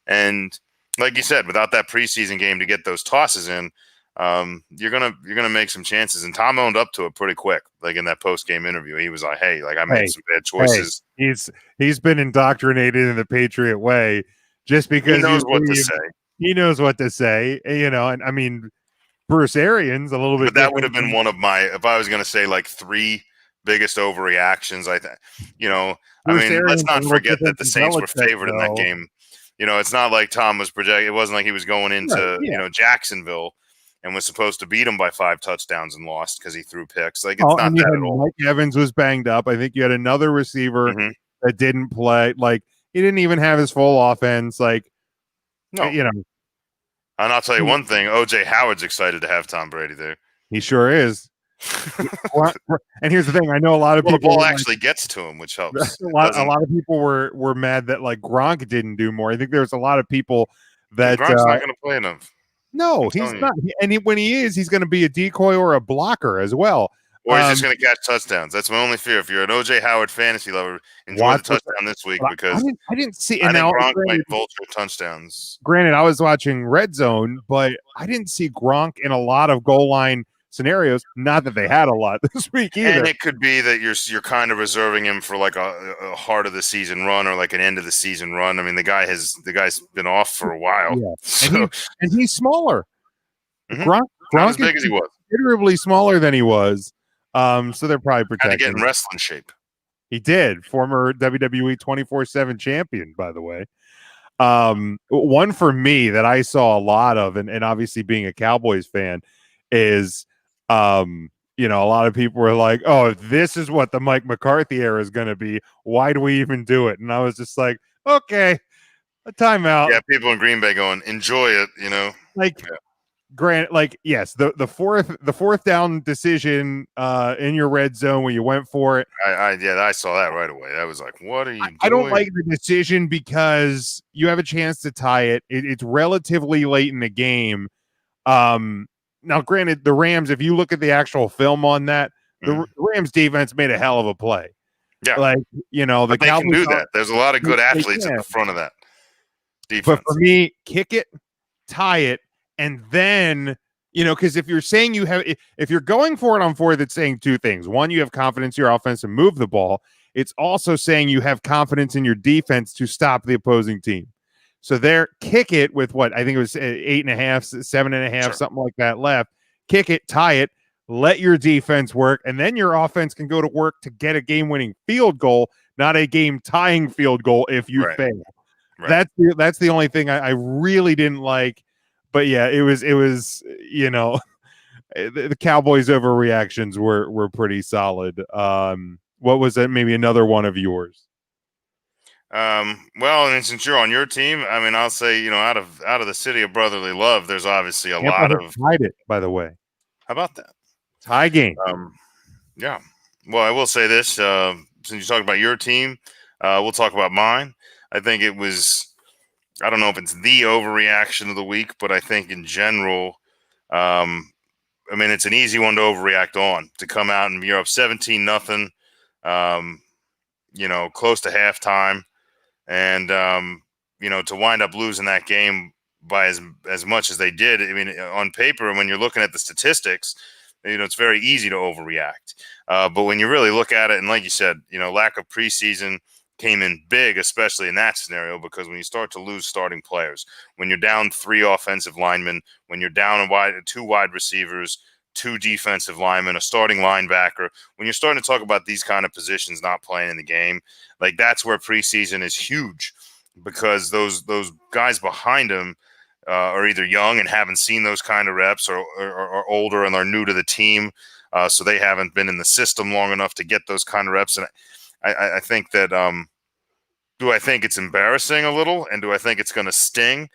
and like you said, without that preseason game to get those tosses in, you're gonna make some chances. And Tom owned up to it pretty quick. Like in that post game interview, he was like, "Hey, like I made some bad choices." Hey, he's been indoctrinated in the Patriot way just because he knows what to say. He knows what to say, and I mean, Bruce Arians a little bit. But that would have been one of my, if I was going to say like 3 biggest overreactions. Let's not forget that the Saints were favored in that game. It's not like Tom was projected. It wasn't like he was going into Jacksonville and was supposed to beat him by 5 touchdowns and lost because he threw picks. Like, it's not that at all. Mike Evans was banged up. I think you had another receiver that didn't play. Like, he didn't even have his full offense. Like, no. And I'll tell you one thing. O.J. Howard's excited to have Tom Brady there. He sure is. And here's the thing: I know a lot of Well, the people ball actually gets to him, which helps. a lot of people were mad that like Gronk didn't do more. I think there's a lot of people that Gronk's not going to play enough. no, he's not. When he is, he's going to be a decoy or a blocker as well. Or he's just going to catch touchdowns. That's my only fear. If you're an OJ Howard fantasy lover, enjoy the touchdown this week because I didn't see. I And think now, Gronk might vulture touchdowns. Granted, I was watching Red Zone, but I didn't see Gronk in a lot of goal line scenarios. Not that they had a lot this week either. And it could be that you're kind of reserving him for like a heart of the season run or like an end of the season run. I mean, the guy's been off for a while. Yeah. So, and he's smaller. Mhm. Gronk not as big as he was. considerably smaller than he was. So they're probably Had to protecting get in him. wrestling shape. He did. Former WWE 24/7 champion, by the way. One for me that I saw a lot of, and obviously being a Cowboys fan, is a lot of people were like, oh, if this is what the Mike McCarthy era is going to be, why do we even do it? And I was just like, okay, a timeout. Yeah, people in Green Bay going, enjoy it, Grant, yes, the fourth down decision in your red zone when you went for it. I saw that right away. I was like, what are you doing? I don't like the decision because you have a chance to tie it. It's relatively late in the game. Now, granted, the Rams, if you look at the actual film on that, the Rams defense made a hell of a play. Yeah. The they Cowboys can do that. There's a lot of good athletes at the front of that defense. But for me, kick it, tie it, and then, because if you're saying if you're going for it on fourth, it's saying two things. One, you have confidence in your offense to move the ball. It's also saying you have confidence in your defense to stop the opposing team. So there, kick it with what I think it was 8.5, 7.5, Sure. something like that left. Kick it, tie it, let your defense work, and then your offense can go to work to get a game-winning field goal, not a game-tying field goal if you fail. Right. That's the only thing I really didn't like. But yeah, it was the Cowboys' overreactions were pretty solid. What was that? Maybe another one of yours. Well, and since you're on your team, I mean, I'll say, out of the city of brotherly love, there's obviously a lot of tied it, by the way. How about that? Tie game. Yeah. Well, I will say this, since you talk about your team, we'll talk about mine. I think it was, I don't know if it's the overreaction of the week, but I think in general, it's an easy one to overreact on, to come out and you're up 17-0, close to halftime. And, to wind up losing that game by as much as they did, I mean, on paper, and when you're looking at the statistics, it's very easy to overreact. But when you really look at it, and like you said, lack of preseason came in big, especially in that scenario, because when you start to lose starting players, when you're down 3 offensive linemen, when you're down 2 wide receivers, 2 defensive linemen, a starting linebacker, when you're starting to talk about these kind of positions not playing in the game, like that's where preseason is huge, because those guys behind them are either young and haven't seen those kind of reps, or older and are new to the team, so they haven't been in the system long enough to get those kind of reps. And I think that do I think it's embarrassing a little, and do I think it's going to sting?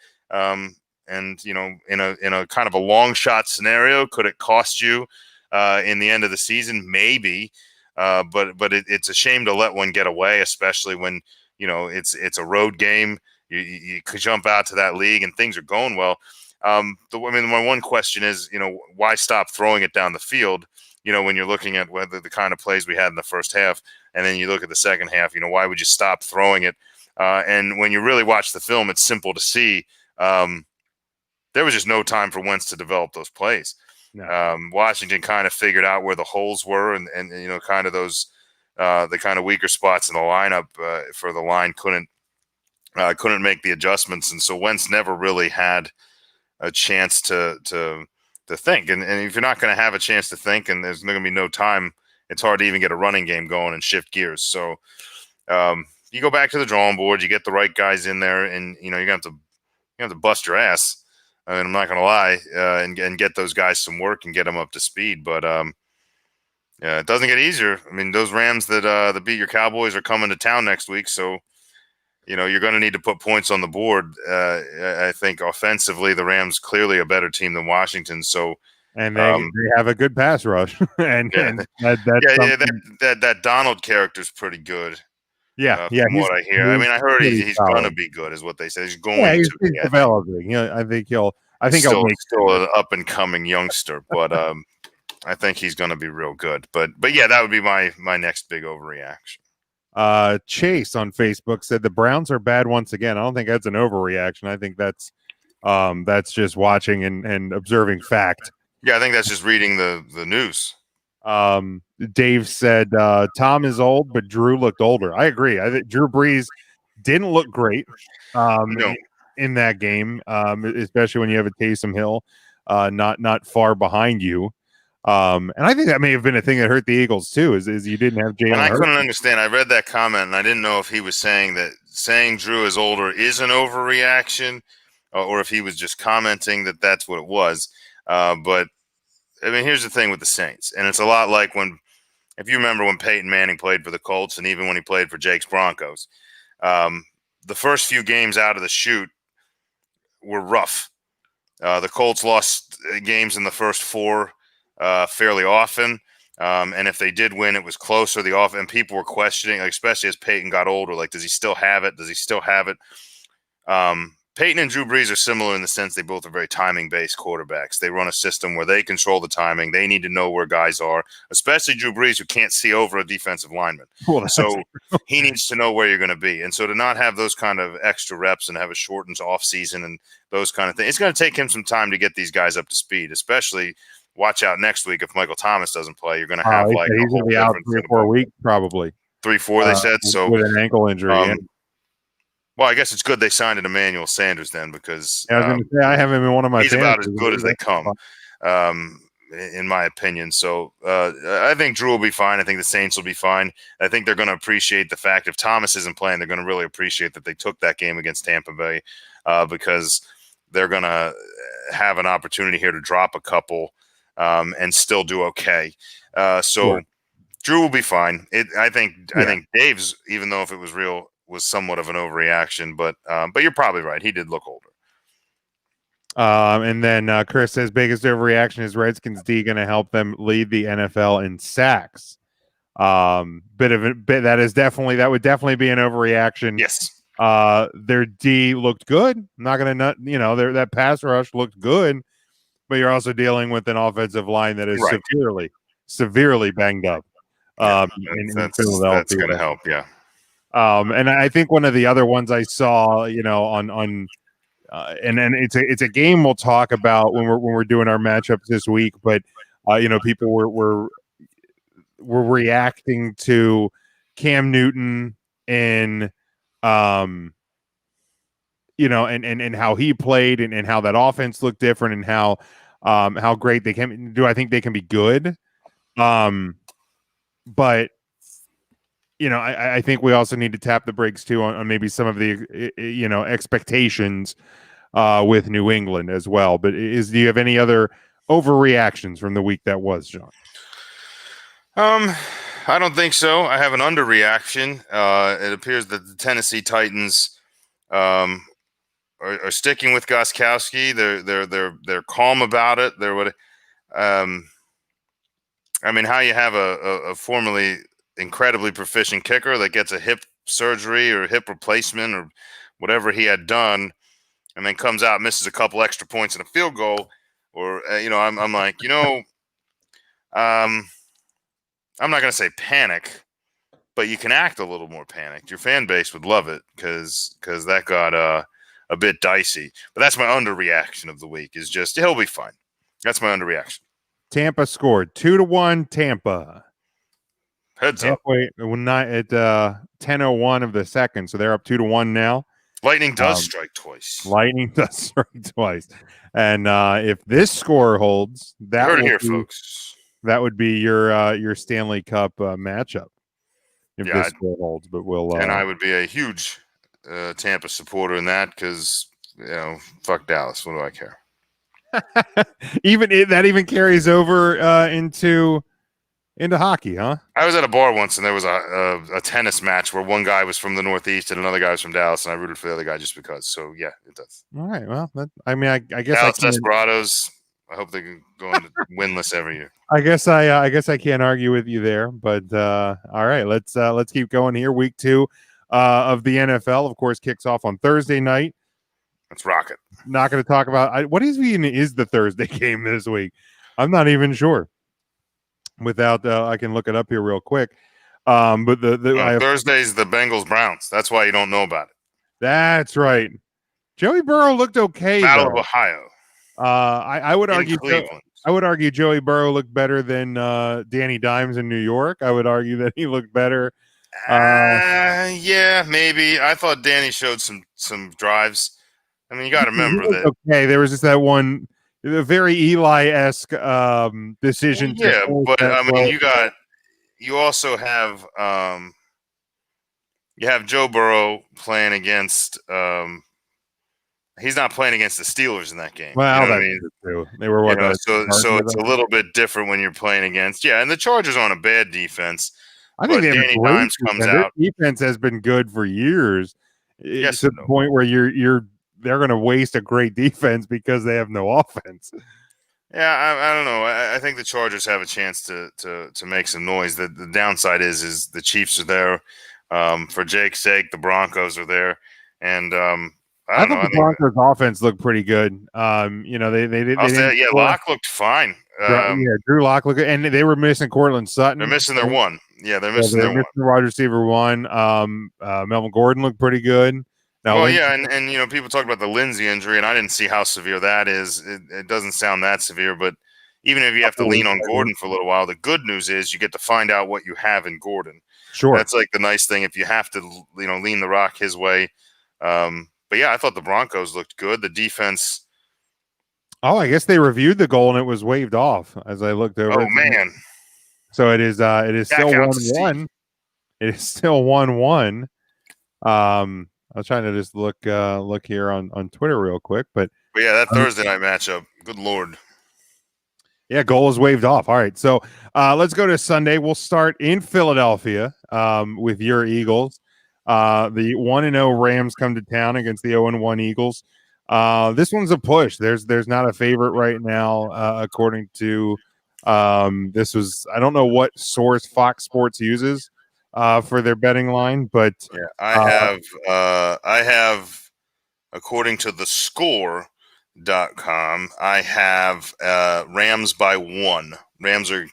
And in a kind of a long shot scenario, could it cost you in the end of the season? Maybe, but it's a shame to let one get away, especially when it's a road game. You could jump out to that league and things are going well. My one question is, why stop throwing it down the field? When you're looking at whether the kind of plays we had in the first half, and then you look at the second half, why would you stop throwing it? And when you really watch the film, it's simple to see. There was just no time for Wentz to develop those plays. No. Washington kind of figured out where the holes were, and kind of those the kind of weaker spots in the lineup for the line couldn't make the adjustments, and so Wentz never really had a chance to think. And if you're not going to have a chance to think, and there's going to be no time, it's hard to even get a running game going and shift gears. So you go back to the drawing board, you get the right guys in there, and you're going to have to bust your ass. I mean, I'm not going to lie, and get those guys some work and get them up to speed. But it doesn't get easier. I mean, those Rams that beat your Cowboys are coming to town next week, so you're going to need to put points on the board. I think offensively, the Rams clearly a better team than Washington. So And they have a good pass rush, and that Donald character is pretty good. From what I hear, I mean, I heard he's going to be good, is what they said. He's going to be developing. I think he'll still an up and coming youngster, but I think he's going to be real good. But yeah, that would be my next big overreaction. Chase on Facebook said the Browns are bad once again. I don't think that's an overreaction. I think that's just watching and observing fact. Yeah, I think that's just reading the news. Dave said Tom is old, but Drew looked older. I agree. I think Drew Brees didn't look great in that game, especially when you have a Taysom Hill not far behind you. And I think that may have been a thing that hurt the Eagles too, is you didn't have Jalen. And I couldn't understand. I read that comment, and I didn't know if he was saying that saying Drew is older is an overreaction, or if he was just commenting that that's what it was. But I mean, here's the thing with the Saints, and it's a lot like if you remember when Peyton Manning played for the Colts, and even when he played for Jake's Broncos, the first few games out of the chute were rough. The Colts lost games in the first 4 fairly often, and if they did win, it was closer. And people were questioning, especially as Peyton got older, like, does he still have it? Does he still have it? Peyton and Drew Brees are similar in the sense they both are very timing-based quarterbacks. They run a system where they control the timing. They need to know where guys are, especially Drew Brees, who can't see over a defensive lineman. So he needs to know where you're going to be. And so to not have those kind of extra reps and have a shortened offseason and those kind of things, it's going to take him some time to get these guys up to speed, especially watch out next week if Michael Thomas doesn't play. You're going to have he's going to be out 3 or 4 weeks probably. 3-4 they said. So with an ankle injury. Well, I guess it's good they signed an Emmanuel Sanders then, because I was going to say, I have him in one of my. He's about as good as they come, in my opinion. So I think Drew will be fine. I think the Saints will be fine. I think they're going to appreciate the fact if Thomas isn't playing, they're going to really appreciate that they took that game against Tampa Bay, because they're going to have an opportunity here to drop a couple and still do okay. So Drew will be fine. I think Dave's, even though if it was real, was somewhat of an overreaction, but you're probably right. He did look older. And then Chris says biggest overreaction is Redskins D going to help them lead the NFL in sacks. That would definitely be an overreaction. Yes. Their D looked good. I'm not going to that pass rush looked good, but you're also dealing with an offensive line that is severely banged up. In Philadelphia. That's going to help. Yeah. And I think one of the other ones I saw, and it's a game we'll talk about when we're doing our matchups this week. But people were reacting to Cam Newton and and how he played and how that offense looked different and how great they can do. I think they can be good, but. I think we also need to tap the brakes too on maybe some of the expectations with New England as well. But do you have any other overreactions from the week that was, John? I don't think so. I have an underreaction. It appears that the Tennessee Titans are sticking with Gostkowski. They're calm about it. How you have a formerly incredibly proficient kicker that gets a hip surgery or hip replacement or whatever he had done, and then comes out, misses a couple extra points in a field goal, or I'm like, I'm not going to say panic, but you can act a little more panicked. Your fan base would love it because that got a bit dicey. But that's my underreaction of the week. Is just he'll be fine. That's my underreaction. Tampa scored 2-1. Tampa. Heads up. At 10:01 of the second, so they're up 2-1 now. Lightning does strike twice. And if this score holds, folks. That would be your Stanley Cup matchup. If this score holds, but and I would be a huge Tampa supporter in that because fuck Dallas. What do I care? That even carries over into hockey, huh? I was at a bar once, and there was a tennis match where one guy was from the Northeast and another guy was from Dallas, and I rooted for the other guy just because. So, yeah, it does. All right. Well, I guess Dallas Desperados, I hope they can go into winless every year. I guess I can't argue with you there, but all right, let's keep going here. Week 2 of the NFL, of course, kicks off on Thursday night. Let's rock it. Not going to talk about what even is the Thursday game this week. I'm not even sure. Without I can look it up here real quick. But Thursday's the Bengals Browns. That's why you don't know about it. That's right. Joey Burrow looked okay. Battle though. of Ohio. I would argue. Cleveland. I would argue Joey Burrow looked better than Danny Dimes in New York. I would argue that he looked better. Yeah, maybe. I thought Danny showed some drives. I mean, you got to remember that. Okay, there was just that one, very Eli-esque decision. Yeah, but I mean, you also have Joe Burrow playing against. He's not playing against the Steelers in that game. Well, you know that's I mean? true. They were what? So it's a little bit different when you're playing against. Yeah, and the Chargers on a bad defense. I think Danny Dimes comes out. Their defense has been good for years. Yes, to the point where they're going to waste a great defense because they have no offense. Yeah, I don't know. I think the Chargers have a chance to make some noise. The downside is the Chiefs are there. For Jake's sake, the Broncos are there, and I thought the Broncos' offense looked pretty good. They Locke looked fine. Drew Locke looked good, and they were missing Cortland Sutton. They're missing their one. Yeah, they're missing their the wide receiver one. Melvin Gordon looked pretty good. Now, and people talk about the Lindsey injury, and I didn't see how severe that is. It doesn't sound that severe, but even if you have to lean on Gordon for a little while, the good news is you get to find out what you have in Gordon. Sure, that's like the nice thing. If you have to, lean the rock his way. But yeah, I thought the Broncos looked good. The defense. Oh, I guess they reviewed the goal and it was waved off as I looked over. Oh man! So it is still 1-1. It is still 1-1. I was trying to just look here on Twitter real quick, but yeah, that Thursday night matchup. Good Lord. Yeah, goal is waved off. All right, so let's go to Sunday. We'll start in Philadelphia with your Eagles. The 1-0 Rams come to town against the 0-1 Eagles. This one's a push. There's not a favorite right now, according to this was. I don't know what source Fox Sports uses for their betting line, but yeah, I have according to the score.com, I have Rams by 1. Rams are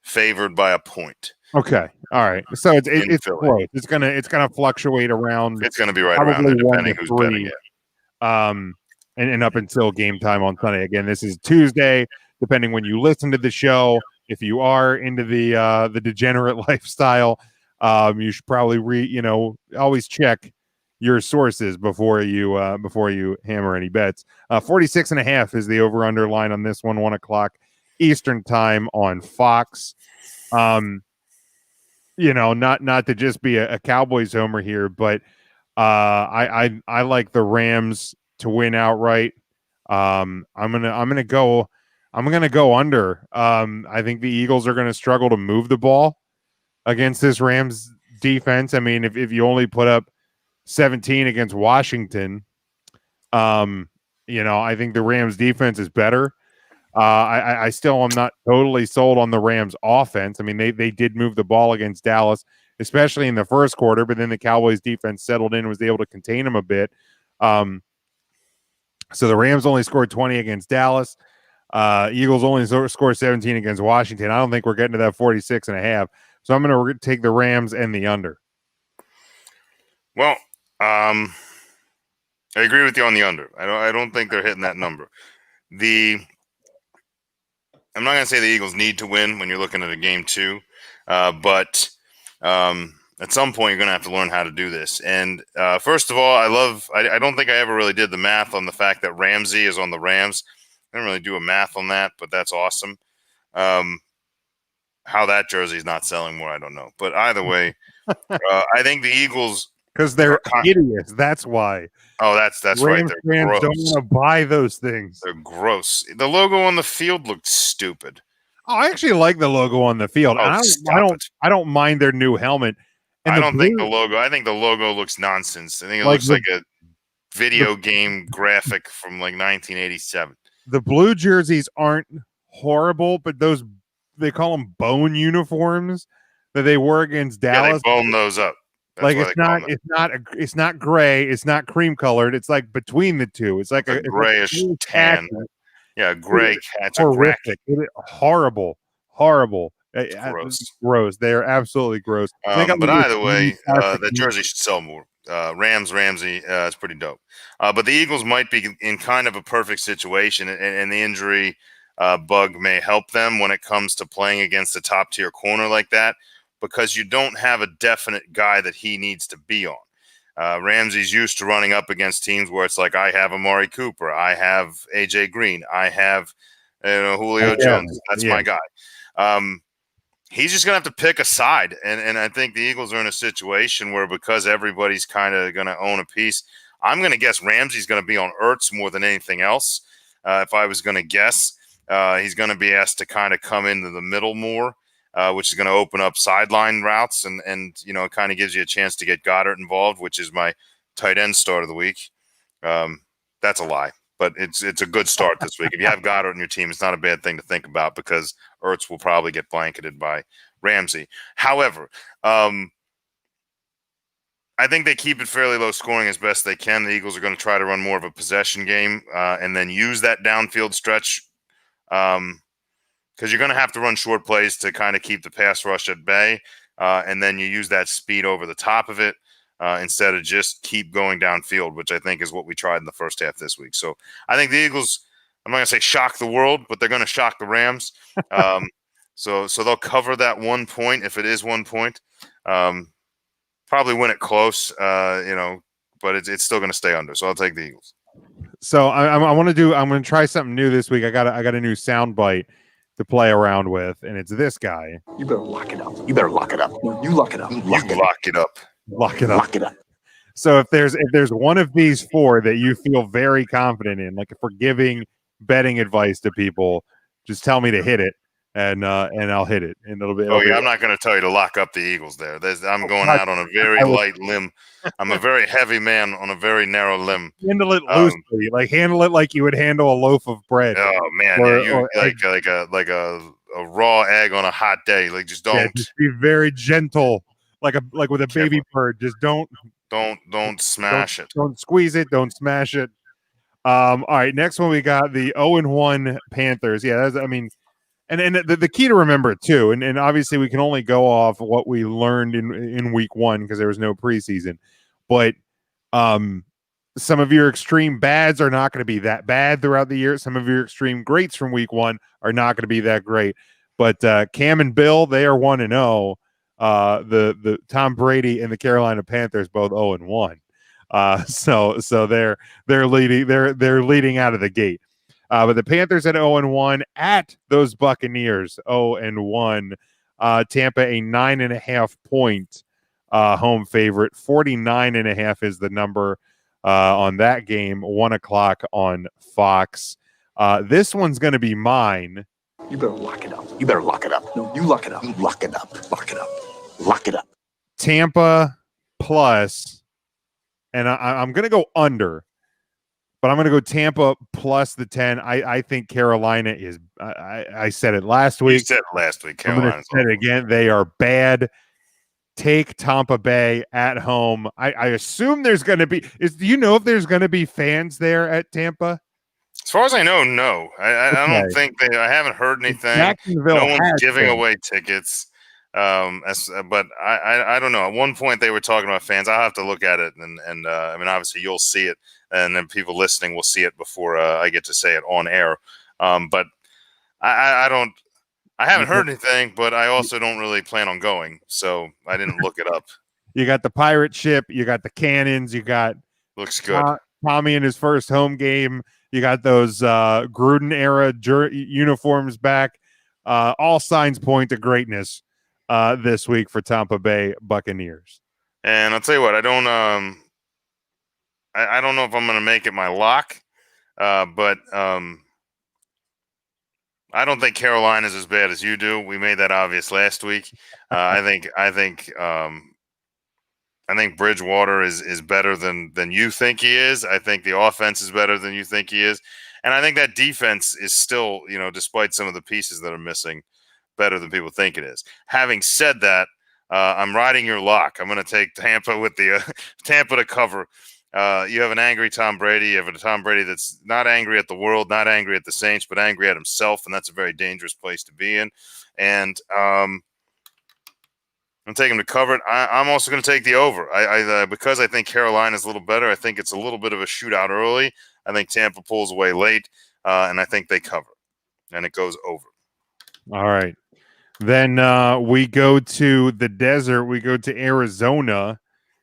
favored by a point. Okay, all right. So it's close. It's gonna fluctuate around. It's gonna be right around there, depending who's betting it. And up until game time on Sunday. Again, this is Tuesday. Depending when you listen to the show, if you are into the degenerate lifestyle, you should probably always check your sources before you hammer any bets. 46.5 is the over/under line on this one. 1:00 Eastern time on Fox. Not to just be a Cowboys homer here, but I like the Rams to win outright. I'm gonna go under. I think the Eagles are gonna struggle to move the ball against this Rams defense. I mean, if you only put up 17 against Washington, I think the Rams defense is better. I still am not totally sold on the Rams offense. I mean, they did move the ball against Dallas, especially in the first quarter, but then the Cowboys defense settled in and was able to contain them a bit. So the Rams only scored 20 against Dallas. Eagles only scored 17 against Washington. I don't think we're getting to that 46.5. So I'm going to take the Rams and the under. Well, I agree with you on the under. I don't think they're hitting that number. I'm not going to say the Eagles need to win when you're looking at a game 2, but at some point you're going to have to learn how to do this. And first of all, I don't think I ever really did the math on the fact that Ramsey is on the Rams. I didn't really do a math on that, but that's awesome. How that jersey's not selling more, I don't know. But either way, I think the Eagles, because they're idiots. That's why. Oh, that's right. They're gross. Don't want to buy those things. They're gross. The logo on the field looked stupid. Oh, I actually like the logo on the field. Oh, I don't mind their new helmet. And I think the logo. I think the logo looks nonsense. I think it looks like a video game graphic from like 1987. the blue jerseys aren't horrible, but those they call them bone uniforms that they wore against Dallas. Yeah, they bone those up. That's like why it's not gray, it's not cream colored. It's like between the two. It's like a grayish tan. Yeah, gray catch. Horrific. Horrible. Gross. Gross. They are absolutely gross. But either way, that jersey should sell more. Ramsey is pretty dope. But the Eagles might be in kind of a perfect situation, and the injury bug may help them when it comes to playing against a top tier corner like that, because you don't have a definite guy that he needs to be on. Ramsey's used to running up against teams where it's like, I have Amari Cooper, I have AJ Green, I have Julio Jones. That's my guy. He's just going to have to pick a side. And I think the Eagles are in a situation where, because everybody's kind of going to own a piece, I'm going to guess Ramsey's going to be on Ertz more than anything else. If I was going to guess, he's going to be asked to kind of come into the middle more, which is going to open up sideline routes. And it kind of gives you a chance to get Goddard involved, which is my tight end start of the week. That's a lie. But it's a good start this week. If you have Goddard on your team, it's not a bad thing to think about, because Ertz will probably get blanketed by Ramsey. However, I think they keep it fairly low scoring as best they can. The Eagles are going to try to run more of a possession game and then use that downfield stretch, because you're going to have to run short plays to kind of keep the pass rush at bay, and then you use that speed over the top of it. Instead of just keep going downfield, which I think is what we tried in the first half this week. So I think the Eagles, I'm not going to say shock the world, but they're going to shock the Rams. So they'll cover that 1 point if it is 1 point. Probably win it close, but it's still going to stay under. So I'll take the Eagles. So I'm going to try something new this week. I got a new sound bite to play around with, and it's this guy. You better lock it up. You better lock it up. No, you lock it up. Lock it up. Lock it up. Lock it up. So if there's one of these four that you feel very confident in, like if we're giving betting advice to people, just tell me to hit it, and I'll hit it, and it'll be. I'm not going to tell you to lock up the Eagles. I'm going out on a very light limb. I'm a very heavy man on a very narrow limb. Handle it loosely, handle it like you would handle a loaf of bread. Oh man, like a raw egg on a hot day. Like just don't. Yeah, just be very gentle. Like with a baby bird, just don't smash it. Don't squeeze it. Don't smash it. All right, next one we got the 0-1 Panthers. Yeah, and the key to remember too, and obviously we can only go off what we learned in week one because there was no preseason. But some of your extreme bads are not going to be that bad throughout the year. Some of your extreme greats from week one are not going to be that great. But Cam and Bill, they are 1-0. The Tom Brady and the Carolina Panthers both 0-1. So they're leading out of the gate. But the Panthers at 0-1 at those Buccaneers 0-1. Tampa a 9.5 point home favorite. 49.5 is the number on that game. 1:00 on Fox. This one's going to be mine. You better lock it up. You better lock it up. No, you lock it up. You lock it up. Lock it up. Lock it up. Tampa plus, and I'm going to go under, but I'm going to go Tampa plus the 10. I think Carolina is. I said it last week. You said it last week. I'm going to say it again. They are bad. Take Tampa Bay at home. I assume there's going to be. Do you know if there's going to be fans there at Tampa? As far as I know, no. I don't think I haven't heard anything. No one's giving away tickets. But I don't know. At one point they were talking about fans. I'll have to look at it, and obviously you'll see it, and then people listening will see it before I get to say it on air. But I haven't heard anything, but I also don't really plan on going, so I didn't look it up. You got the pirate ship. You got the cannons. You got looks good. Tommy in his first home game. You got those Gruden era uniforms back. All signs point to greatness this week for Tampa Bay Buccaneers. And I'll tell you what, I don't know if I'm going to make it my lock, but I don't think Carolina's as bad as you do. We made that obvious last week. I think I think Bridgewater is better than you think he is. I think the offense is better than you think he is. And I think that defense is still, despite some of the pieces that are missing, better than people think it is. Having said that, I'm riding your lock. I'm going to take Tampa with the Tampa to cover. You have an angry Tom Brady. You have a Tom Brady that's not angry at the world, not angry at the Saints, but angry at himself, and that's a very dangerous place to be in. And I'm taking him to cover it. I'm also going to take the over. Because I think Carolina's a little better. I think it's a little bit of a shootout early. I think Tampa pulls away late, and I think they cover, and it goes over. All right. Then we go to the desert. We go to Arizona.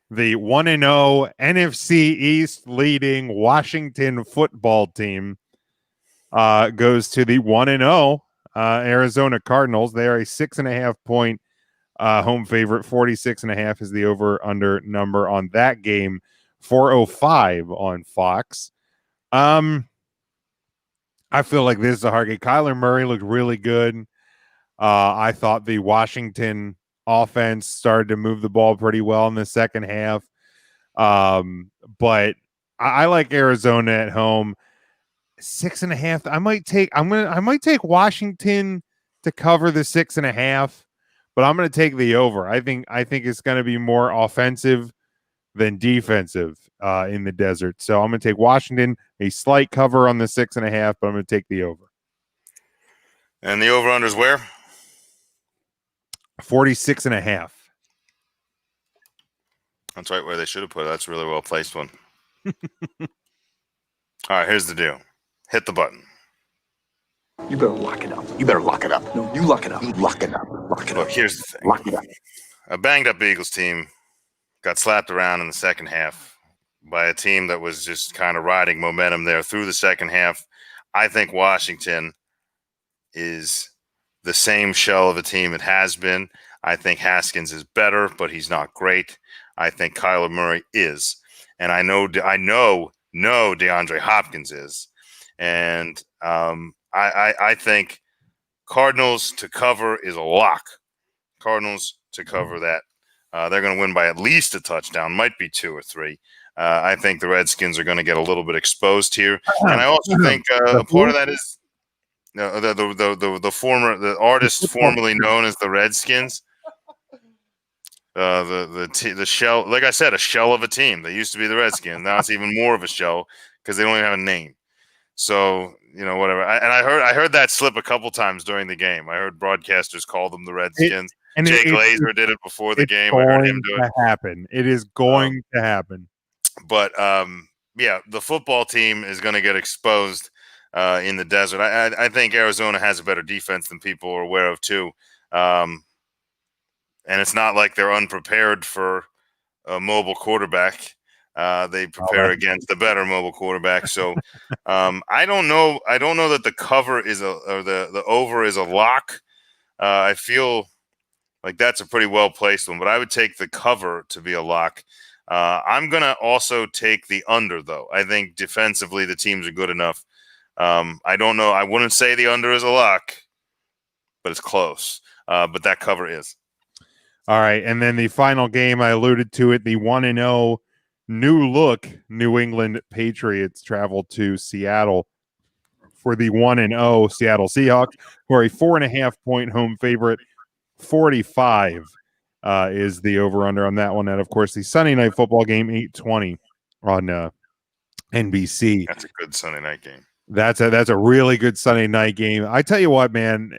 The 1-0 NFC East leading Washington football team goes to the 1-0 Arizona Cardinals. They are a 6.5-point home favorite. 46.5 is the over/under number on that game. 4:05 on Fox. I feel like this is a hard game. Kyler Murray looked really good. I thought the Washington offense started to move the ball pretty well in the second half. But I like Arizona at home. 6.5. I might take Washington to cover the 6.5, but I'm going to take the over. I think it's going to be more offensive than defensive in the desert. So I'm going to take Washington, a slight cover on the 6.5, but I'm going to take the over. And the over-under is where? 46.5. That's right where they should have put it. That's a really well placed one. All right, here's the deal. Hit the button. You better lock it up. You better lock it up. No, you lock it up. You lock it up. Lock it up. Look, here's the thing. Lock it up. A banged-up Eagles team got slapped around in the second half by a team that was just kind of riding momentum there through the second half. I think Washington is the same shell of a team it has been. I think Haskins is better, but he's not great. I think Kyler Murray is. And I know DeAndre Hopkins is. And I think Cardinals to cover is a lock. Cardinals to cover that. They're going to win by at least a touchdown, might be 2 or 3. I think the Redskins are going to get a little bit exposed here. And I also think a part of that is the artist formerly known as the Redskins. The shell, like I said, a shell of a team. They used to be the Redskins. Now it's even more of a shell because they don't even have a name. So whatever. I heard that slip a couple times during the game. I heard broadcasters call them the Redskins. Jay Glazer did it before the game. I heard him do it. It is going to happen. But the football team is going to get exposed in the desert. I think Arizona has a better defense than people are aware of too. And it's not like they're unprepared for a mobile quarterback. They prepare against the better mobile quarterback. So I don't know that the cover is the over is a lock. I feel like that's a pretty well placed one, but I would take the cover to be a lock. I'm gonna also take the under though. I think defensively the teams are good enough. I don't know. I wouldn't say the under is a lock, but it's close. But that cover is. All right, and then the final game, I alluded to it, the 1-0 new look New England Patriots travel to Seattle for the 1-0 Seattle Seahawks, who are a 4.5-point home favorite. 45 is the over-under on that one. And, of course, the Sunday night football game, 8:20 on NBC. That's a good Sunday night game. That's a really good Sunday night game. I tell you what, man,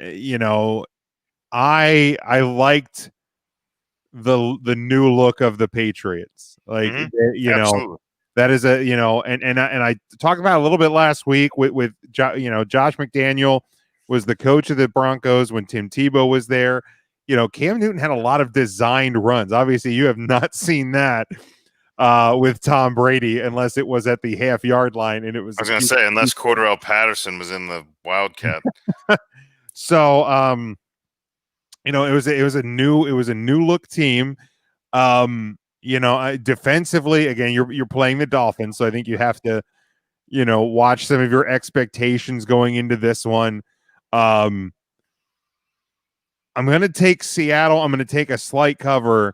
I liked the new look of the Patriots. Like, Absolutely. that is and I talked about it a little bit last week with Josh McDaniel was the coach of the Broncos when Tim Tebow was there. Cam Newton had a lot of designed runs. Obviously, you have not seen that with Tom Brady unless it was at the half-yard line. And it was. I was going to say, unless Cordarrelle Patterson was in the Wildcat. So, it was a new look team. Defensively, again, you're playing the Dolphins, so I think you have to, watch some of your expectations going into this one. I'm going to take Seattle. I'm going to take a slight cover.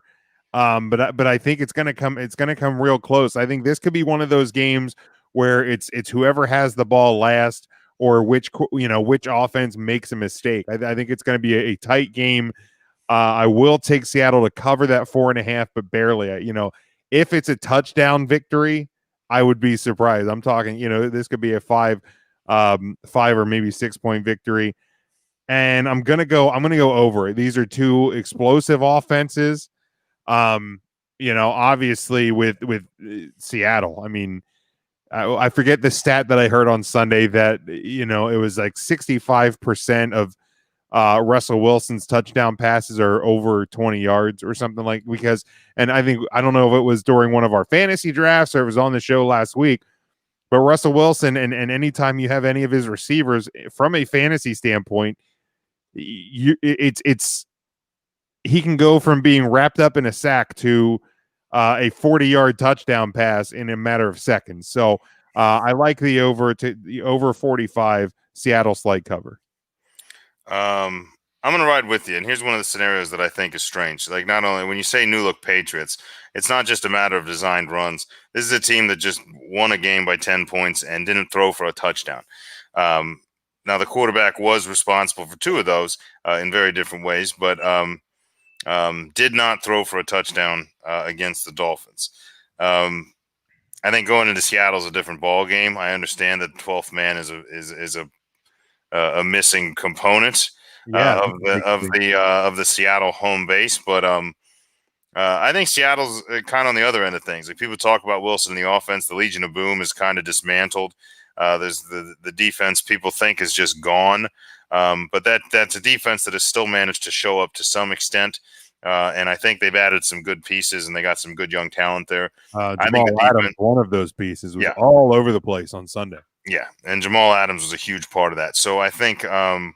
But I think it's gonna come real close. I think this could be one of those games where it's whoever has the ball last, or which offense makes a mistake. I think it's going to be a tight game. I will take Seattle to cover that 4.5, but barely. If it's a touchdown victory, I would be surprised. I'm talking, this could be a 5 or maybe 6 point victory. And I'm gonna go over. These are two explosive offenses. Obviously with Seattle. I mean, I forget the stat that I heard on Sunday that it was like 65% of Russell Wilson's touchdown passes are over 20 yards or something and I don't know if it was during one of our fantasy drafts or it was on the show last week, but Russell Wilson and anytime you have any of his receivers from a fantasy standpoint, he can go from being wrapped up in a sack to a 40-yard touchdown pass in a matter of seconds. So I like the over 45 Seattle slight cover. I'm going to ride with you. And here's one of the scenarios that I think is strange. Like, not only when you say new look Patriots, it's not just a matter of designed runs. This is a team that just won a game by 10 points and didn't throw for a touchdown. Now, the quarterback was responsible for 2 of those in very different ways, but did not throw for a touchdown against the Dolphins. I think going into Seattle is a different ball game. I understand that 12th man is a missing component of the Seattle home base, but I think Seattle's kind of on the other end of things. Like, people talk about Wilson in the offense, the Legion of Boom is kind of dismantled. There's the defense people think is just gone, but that's a defense that has still managed to show up to some extent. And I think they've added some good pieces, and they got some good young talent there. I think Adams, one of those pieces, was all over the place on Sunday. Yeah, and Jamal Adams was a huge part of that. So I think Cam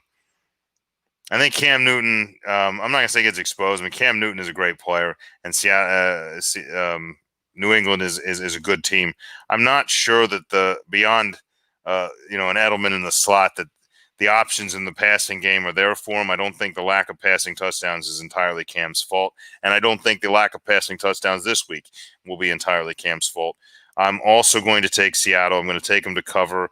Newton. I'm not gonna say gets exposed. I mean, Cam Newton is a great player, and New England is a good team. I'm not sure that beyond an Edelman in the slot, that the options in the passing game are there for him. I don't think the lack of passing touchdowns is entirely Cam's fault, and I don't think the lack of passing touchdowns this week will be entirely Cam's fault. I'm also going to take Seattle. I'm going to take them to cover.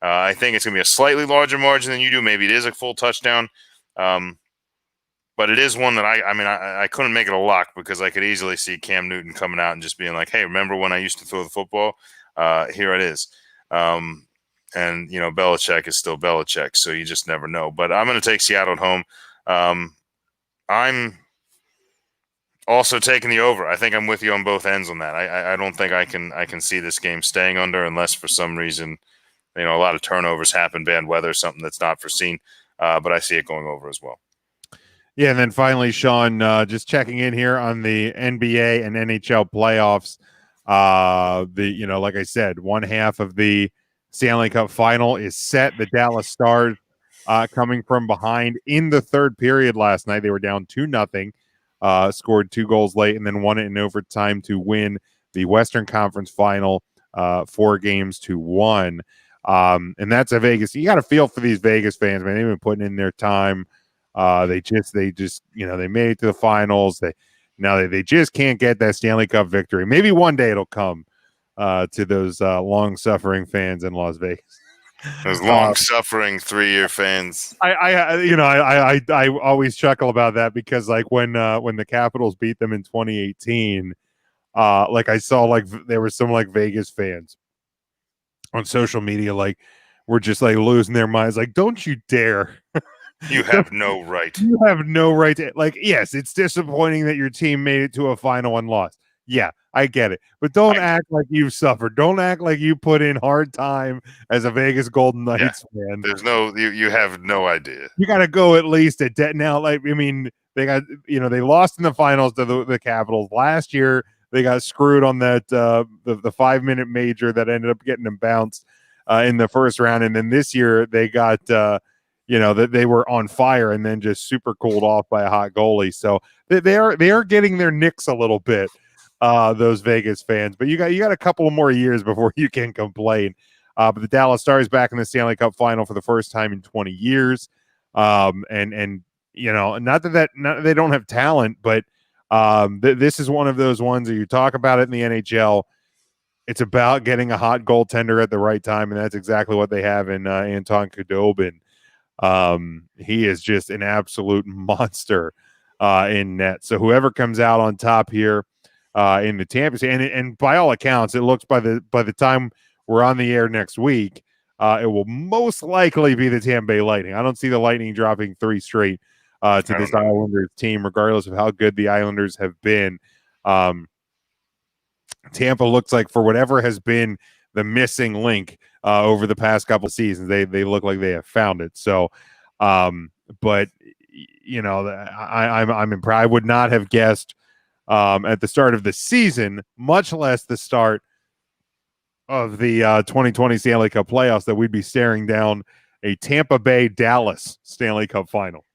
I think it's going to be a slightly larger margin than you do. Maybe it is a full touchdown, but it is one that I couldn't make it a lock, because I could easily see Cam Newton coming out and just being like, "Hey, remember when I used to throw the football? Here it is." And Belichick is still Belichick, so you just never know. But I'm going to take Seattle at home. I'm also taking the over. I think I'm with you on both ends on that. I don't think I can see this game staying under, unless for some reason, a lot of turnovers happen, bad weather, something that's not foreseen. But I see it going over as well. Yeah, and then finally, Sean, just checking in here on the NBA and NHL playoffs. Like I said, one half of the Stanley Cup final is set. The Dallas Stars coming from behind in the third period last night. They were down 2-0, scored 2 goals late, and then won it in overtime to win the Western Conference final 4-1. And that's a Vegas. You got to feel for these Vegas fans, man. They've been putting in their time. They just they made it to the finals. They just can't get that Stanley Cup victory. Maybe one day it'll come to those long-suffering fans in Las Vegas. Those long-suffering 3-year fans. I always chuckle about that, because when the Capitals beat them in 2018, I saw there were some Vegas fans on social media were just losing their minds, don't you dare. You have no right. You have no right to yes, it's disappointing that your team made it to a final and lost. Yeah, I get it. But don't act like you've suffered. Don't act like you put in hard time as a Vegas Golden Knights fan. There's you have no idea. You got to go at least at now. They got, they lost in the finals to the Capitals last year. They got screwed on that the 5-minute major that ended up getting them bounced in the first round. And then this year they got that they were on fire and then just super cooled off by a hot goalie. So they are getting their nicks a little bit, those Vegas fans. But you got a couple of more years before you can complain. But the Dallas Stars back in the Stanley Cup final for the first time in 20 years. Not that they don't have talent, but This is one of those ones that you talk about it in the NHL. It's about getting a hot goaltender at the right time, and that's exactly what they have in Anton Khudobin. He is just an absolute monster in net. So whoever comes out on top here in the Tampa, and by all accounts, it looks by the time we're on the air next week, it will most likely be the Tampa Bay Lightning. I don't see the Lightning dropping 3 straight to this Islanders team, regardless of how good the Islanders have been. Tampa looks like, for whatever has been the missing link over the past couple of seasons, they look like they have found it. So, but you know, I'm impressed. I would not have guessed at the start of the season, much less the start of the 2020 Stanley Cup playoffs, that we'd be staring down a Tampa Bay Dallas Stanley Cup final.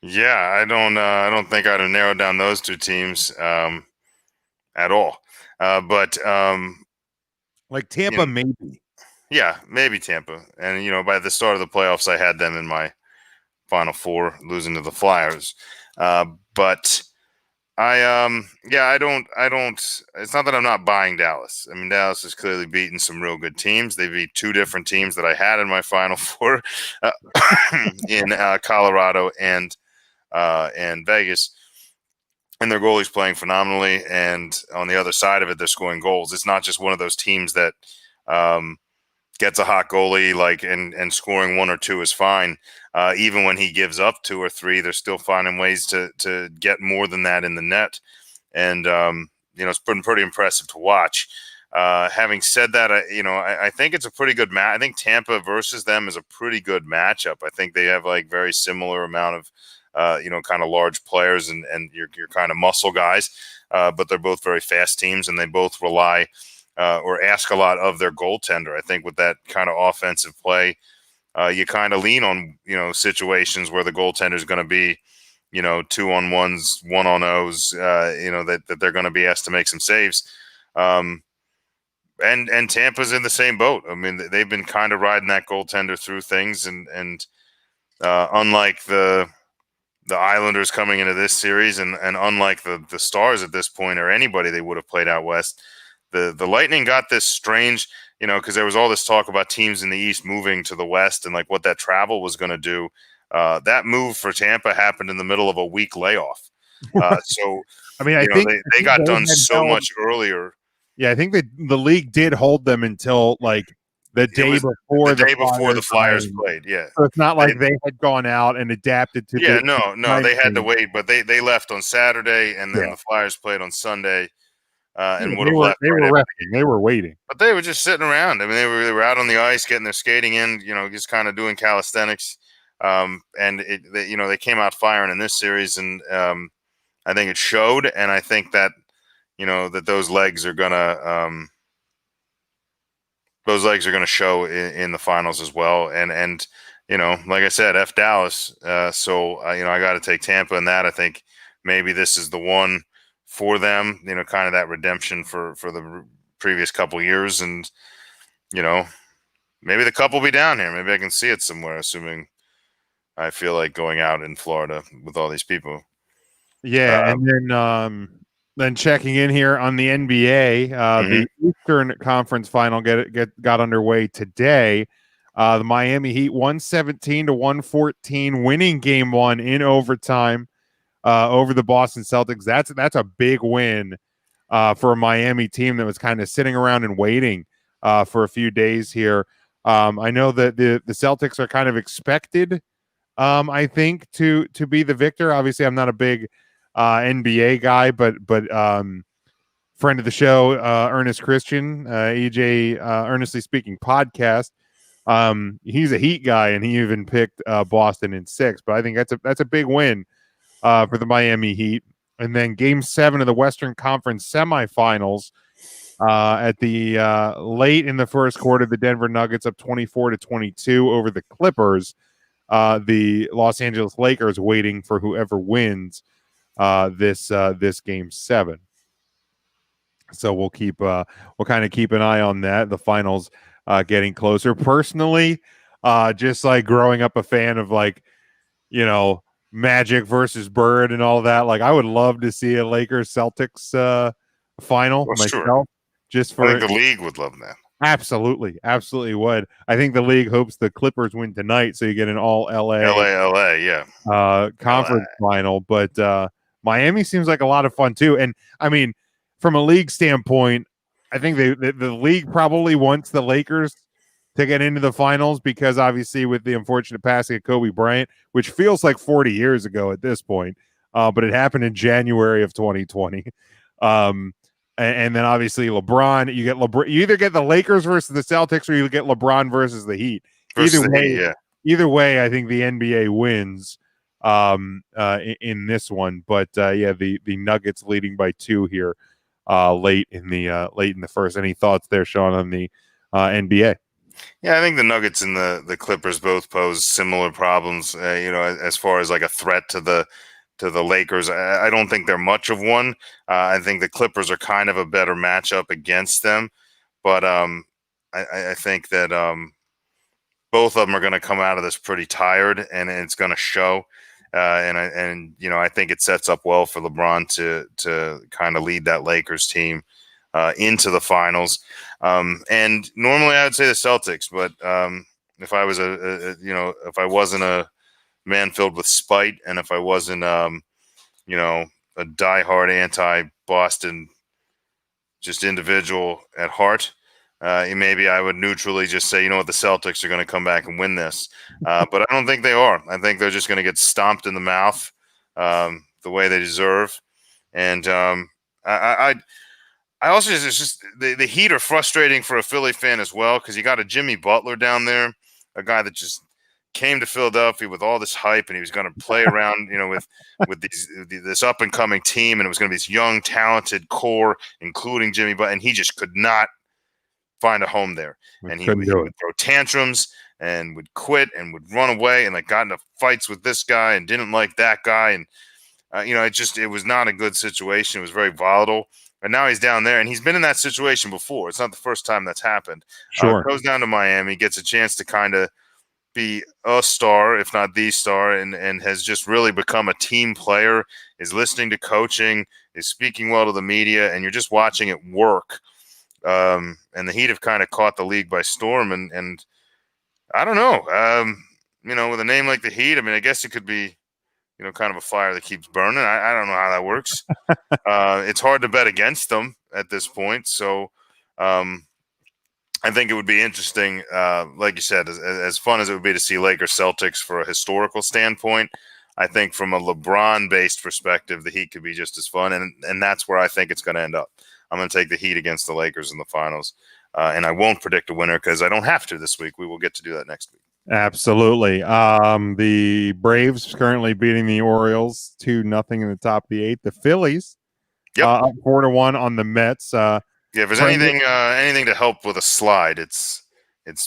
Yeah, I don't think I'd have narrowed down those two teams at all. But like Tampa, maybe. Yeah, maybe Tampa. And by the start of the playoffs, I had them in my Final Four, losing to the Flyers. But I don't. It's not that I'm not buying Dallas. I mean, Dallas has clearly beaten some real good teams. They beat 2 different teams that I had in my Final Four in Colorado and Vegas. And their goalie's playing phenomenally. And on the other side of it, they're scoring goals. It's not just one of those teams that gets a hot goalie and scoring 1 or 2 is fine. Even when he gives up 2 or 3, they're still finding ways to get more than that in the net. And, it's been pretty impressive to watch. Having said that, I think it's a pretty good match. I think Tampa versus them is a pretty good matchup. I think they have very similar amount of, kind of large players and your kind of muscle guys. But they're both very fast teams, and they both rely or ask a lot of their goaltender. I think with that kind of offensive play, you kind of lean on, situations where the goaltender is going to be, 2-on-1s, 1-on-0s, that they're going to be asked to make some saves. And Tampa's in the same boat. I mean, they've been kind of riding that goaltender through things, and unlike the Islanders coming into this series, and unlike the Stars at this point, or anybody they would have played out west, the Lightning got this strange, because there was all this talk about teams in the East moving to the West and what that travel was going to do. That move for Tampa happened in the middle of a week layoff. So I mean, I think they got done so much earlier. Yeah, I think the league did hold them until the day before the Flyers played. Yeah, so it's not like they had gone out and adapted to. Yeah, no, they had to wait, but they left on Saturday, and then the Flyers played on Sunday. And would have left. They were resting. They were waiting. But they were just sitting around. I mean, they were out on the ice, getting their skating in. Just kind of doing calisthenics. And they came out firing in this series, and I think it showed. And I think that that those legs are gonna show in the finals as well. And like I said, F Dallas. So I got to take Tampa in that. I think maybe this is the one for them, kind of that redemption for the previous couple years. And, maybe the cup will be down here. Maybe I can see it somewhere, assuming I feel like going out in Florida with all these people. Yeah. And then checking in here on the NBA, the Eastern Conference final got underway today. The Miami Heat 117-114, winning game 1 in overtime. Over the Boston Celtics. That's a big win for a Miami team that was kind of sitting around and waiting for a few days here. I know that the Celtics are kind of expected, I think, to be the victor. Obviously, I'm not a big NBA guy, but friend of the show, Ernest Christian, EJ Earnestly Speaking podcast. He's a Heat guy, and he even picked Boston in 6. But I think that's a big win for the Miami Heat. And then game 7 of the Western Conference semifinals at the late in the first quarter, the Denver Nuggets up 24-22 over the Clippers. The Los Angeles Lakers waiting for whoever wins this game 7. So we'll kind of keep an eye on that. The finals getting closer. Personally, just growing up a fan of Magic versus Bird and all that. Like, I would love to see a Lakers Celtics final myself. Sure. Just I for think the league would love that. absolutely would. I think the league hopes the Clippers win tonight, so you get an all LA, yeah. Conference final. But Miami seems like a lot of fun too. And I mean, from a league standpoint, I think the league probably wants the Lakers to get into the finals because obviously with the unfortunate passing of Kobe Bryant, which feels like 40 years ago at this point, but it happened in January of 2020. And then obviously LeBron, you either get the Lakers versus the Celtics or you get LeBron versus the Heat. Either way, I think the NBA wins in this one. But the Nuggets leading by 2 here late in the first. Any thoughts there, Sean, on the NBA? Yeah, I think the Nuggets and the Clippers both pose similar problems. As far as like a threat to the Lakers, I don't think they're much of one. I think the Clippers are kind of a better matchup against them, but I think that both of them are going to come out of this pretty tired, and it's going to show. I think it sets up well for LeBron to kind of lead that Lakers team into the finals. And normally I would say the Celtics, but if I was if I wasn't a man filled with spite, and if I wasn't, a diehard anti-Boston just individual at heart, maybe I would neutrally just say, the Celtics are going to come back and win this. But I don't think they are. I think they're just going to get stomped in the mouth the way they deserve. And I also just the Heat are frustrating for a Philly fan as well, because you got a Jimmy Butler down there, a guy that just came to Philadelphia with all this hype, and he was going to play around, with this up and coming team, and it was going to be this young, talented core, including Jimmy Butler, and he just could not find a home there, and he would throw tantrums and would quit and would run away, and got into fights with this guy and didn't like that guy, and it was not a good situation. It was very volatile. And now he's down there, and he's been in that situation before. It's not the first time that's happened. Sure. Goes down to Miami, gets a chance to kind of be a star, if not the star, and has just really become a team player, is listening to coaching, is speaking well to the media, and you're just watching it work. And the Heat have kind of caught the league by storm, and I don't know. With a name like the Heat, I mean, I guess it could be kind of a fire that keeps burning. I don't know how that works. It's hard to bet against them at this point. So I think it would be interesting, like you said, as fun as it would be to see Lakers Celtics for a historical standpoint. I think from a LeBron-based perspective, the Heat could be just as fun, and that's where I think it's going to end up. I'm going to take the Heat against the Lakers in the finals, and I won't predict a winner because I don't have to this week. We will get to do that next week. Absolutely. The Braves currently beating the Orioles 2-0 in the top of the 8th. The Phillies up 4-1 on the Mets. If there's anything to help with a slide, it's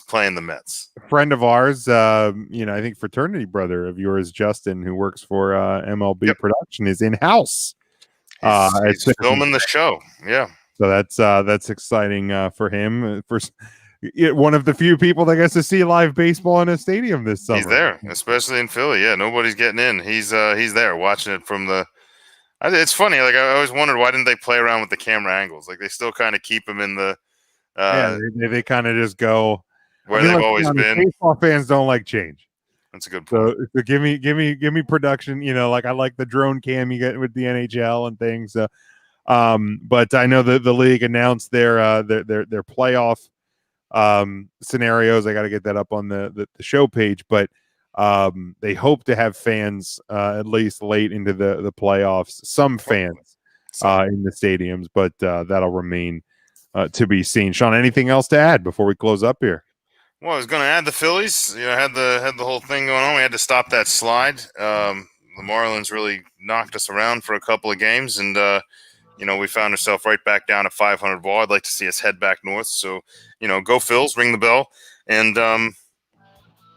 playing the Mets. A friend of ours, I think fraternity brother of yours, Justin, who works for MLB Production, is in house. He's filming the show. Yeah. So that's exciting for him. One of the few people that gets to see live baseball in a stadium this summer. He's there, especially in Philly. Yeah, nobody's getting in. He's there watching it from the. It's funny. I always wondered, why didn't they play around with the camera angles? They still kind of keep him in the. They kind of just go where they've always been. Baseball fans don't like change. That's a good point. So give me production. I like the drone cam you get with the NHL and things. But I know that the league announced their playoff scenarios. I got to get that up on the show page, but they hope to have fans at least late into the playoffs, some fans in the stadiums, but that'll remain to be seen. Sean, anything else to add before we close up here? Well, I was going to add the Phillies. Had the whole thing going on. We had to stop that slide. The Marlins really knocked us around for a couple of games, and we found ourselves right back down at 500 ball. I'd like to see us head back north. So, go Phils, ring the bell. And,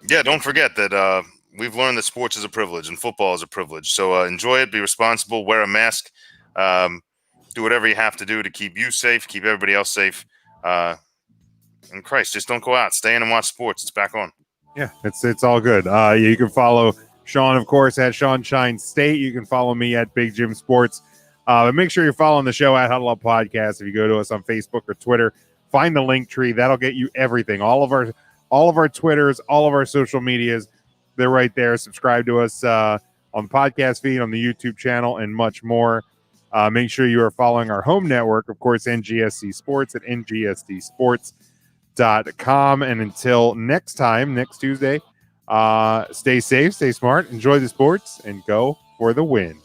don't forget that we've learned that sports is a privilege and football is a privilege. So enjoy it, be responsible, wear a mask, do whatever you have to do to keep you safe, keep everybody else safe. And Christ, just don't go out. Stay in and watch sports. It's back on. Yeah, it's all good. You can follow Sean, of course, at Sean Shine State. You can follow me at Big Jim Sports. But make sure you're following the show at Huddle Up Podcast. If you go to us on Facebook or Twitter, find the link tree. That'll get you everything. All of our Twitters, all of our social medias, they're right there. Subscribe to us on the podcast feed, on the YouTube channel, and much more. Make sure you are following our home network, of course, NGSC Sports at ngsdsports.com. And until next time, next Tuesday, stay safe, stay smart, enjoy the sports, and go for the win.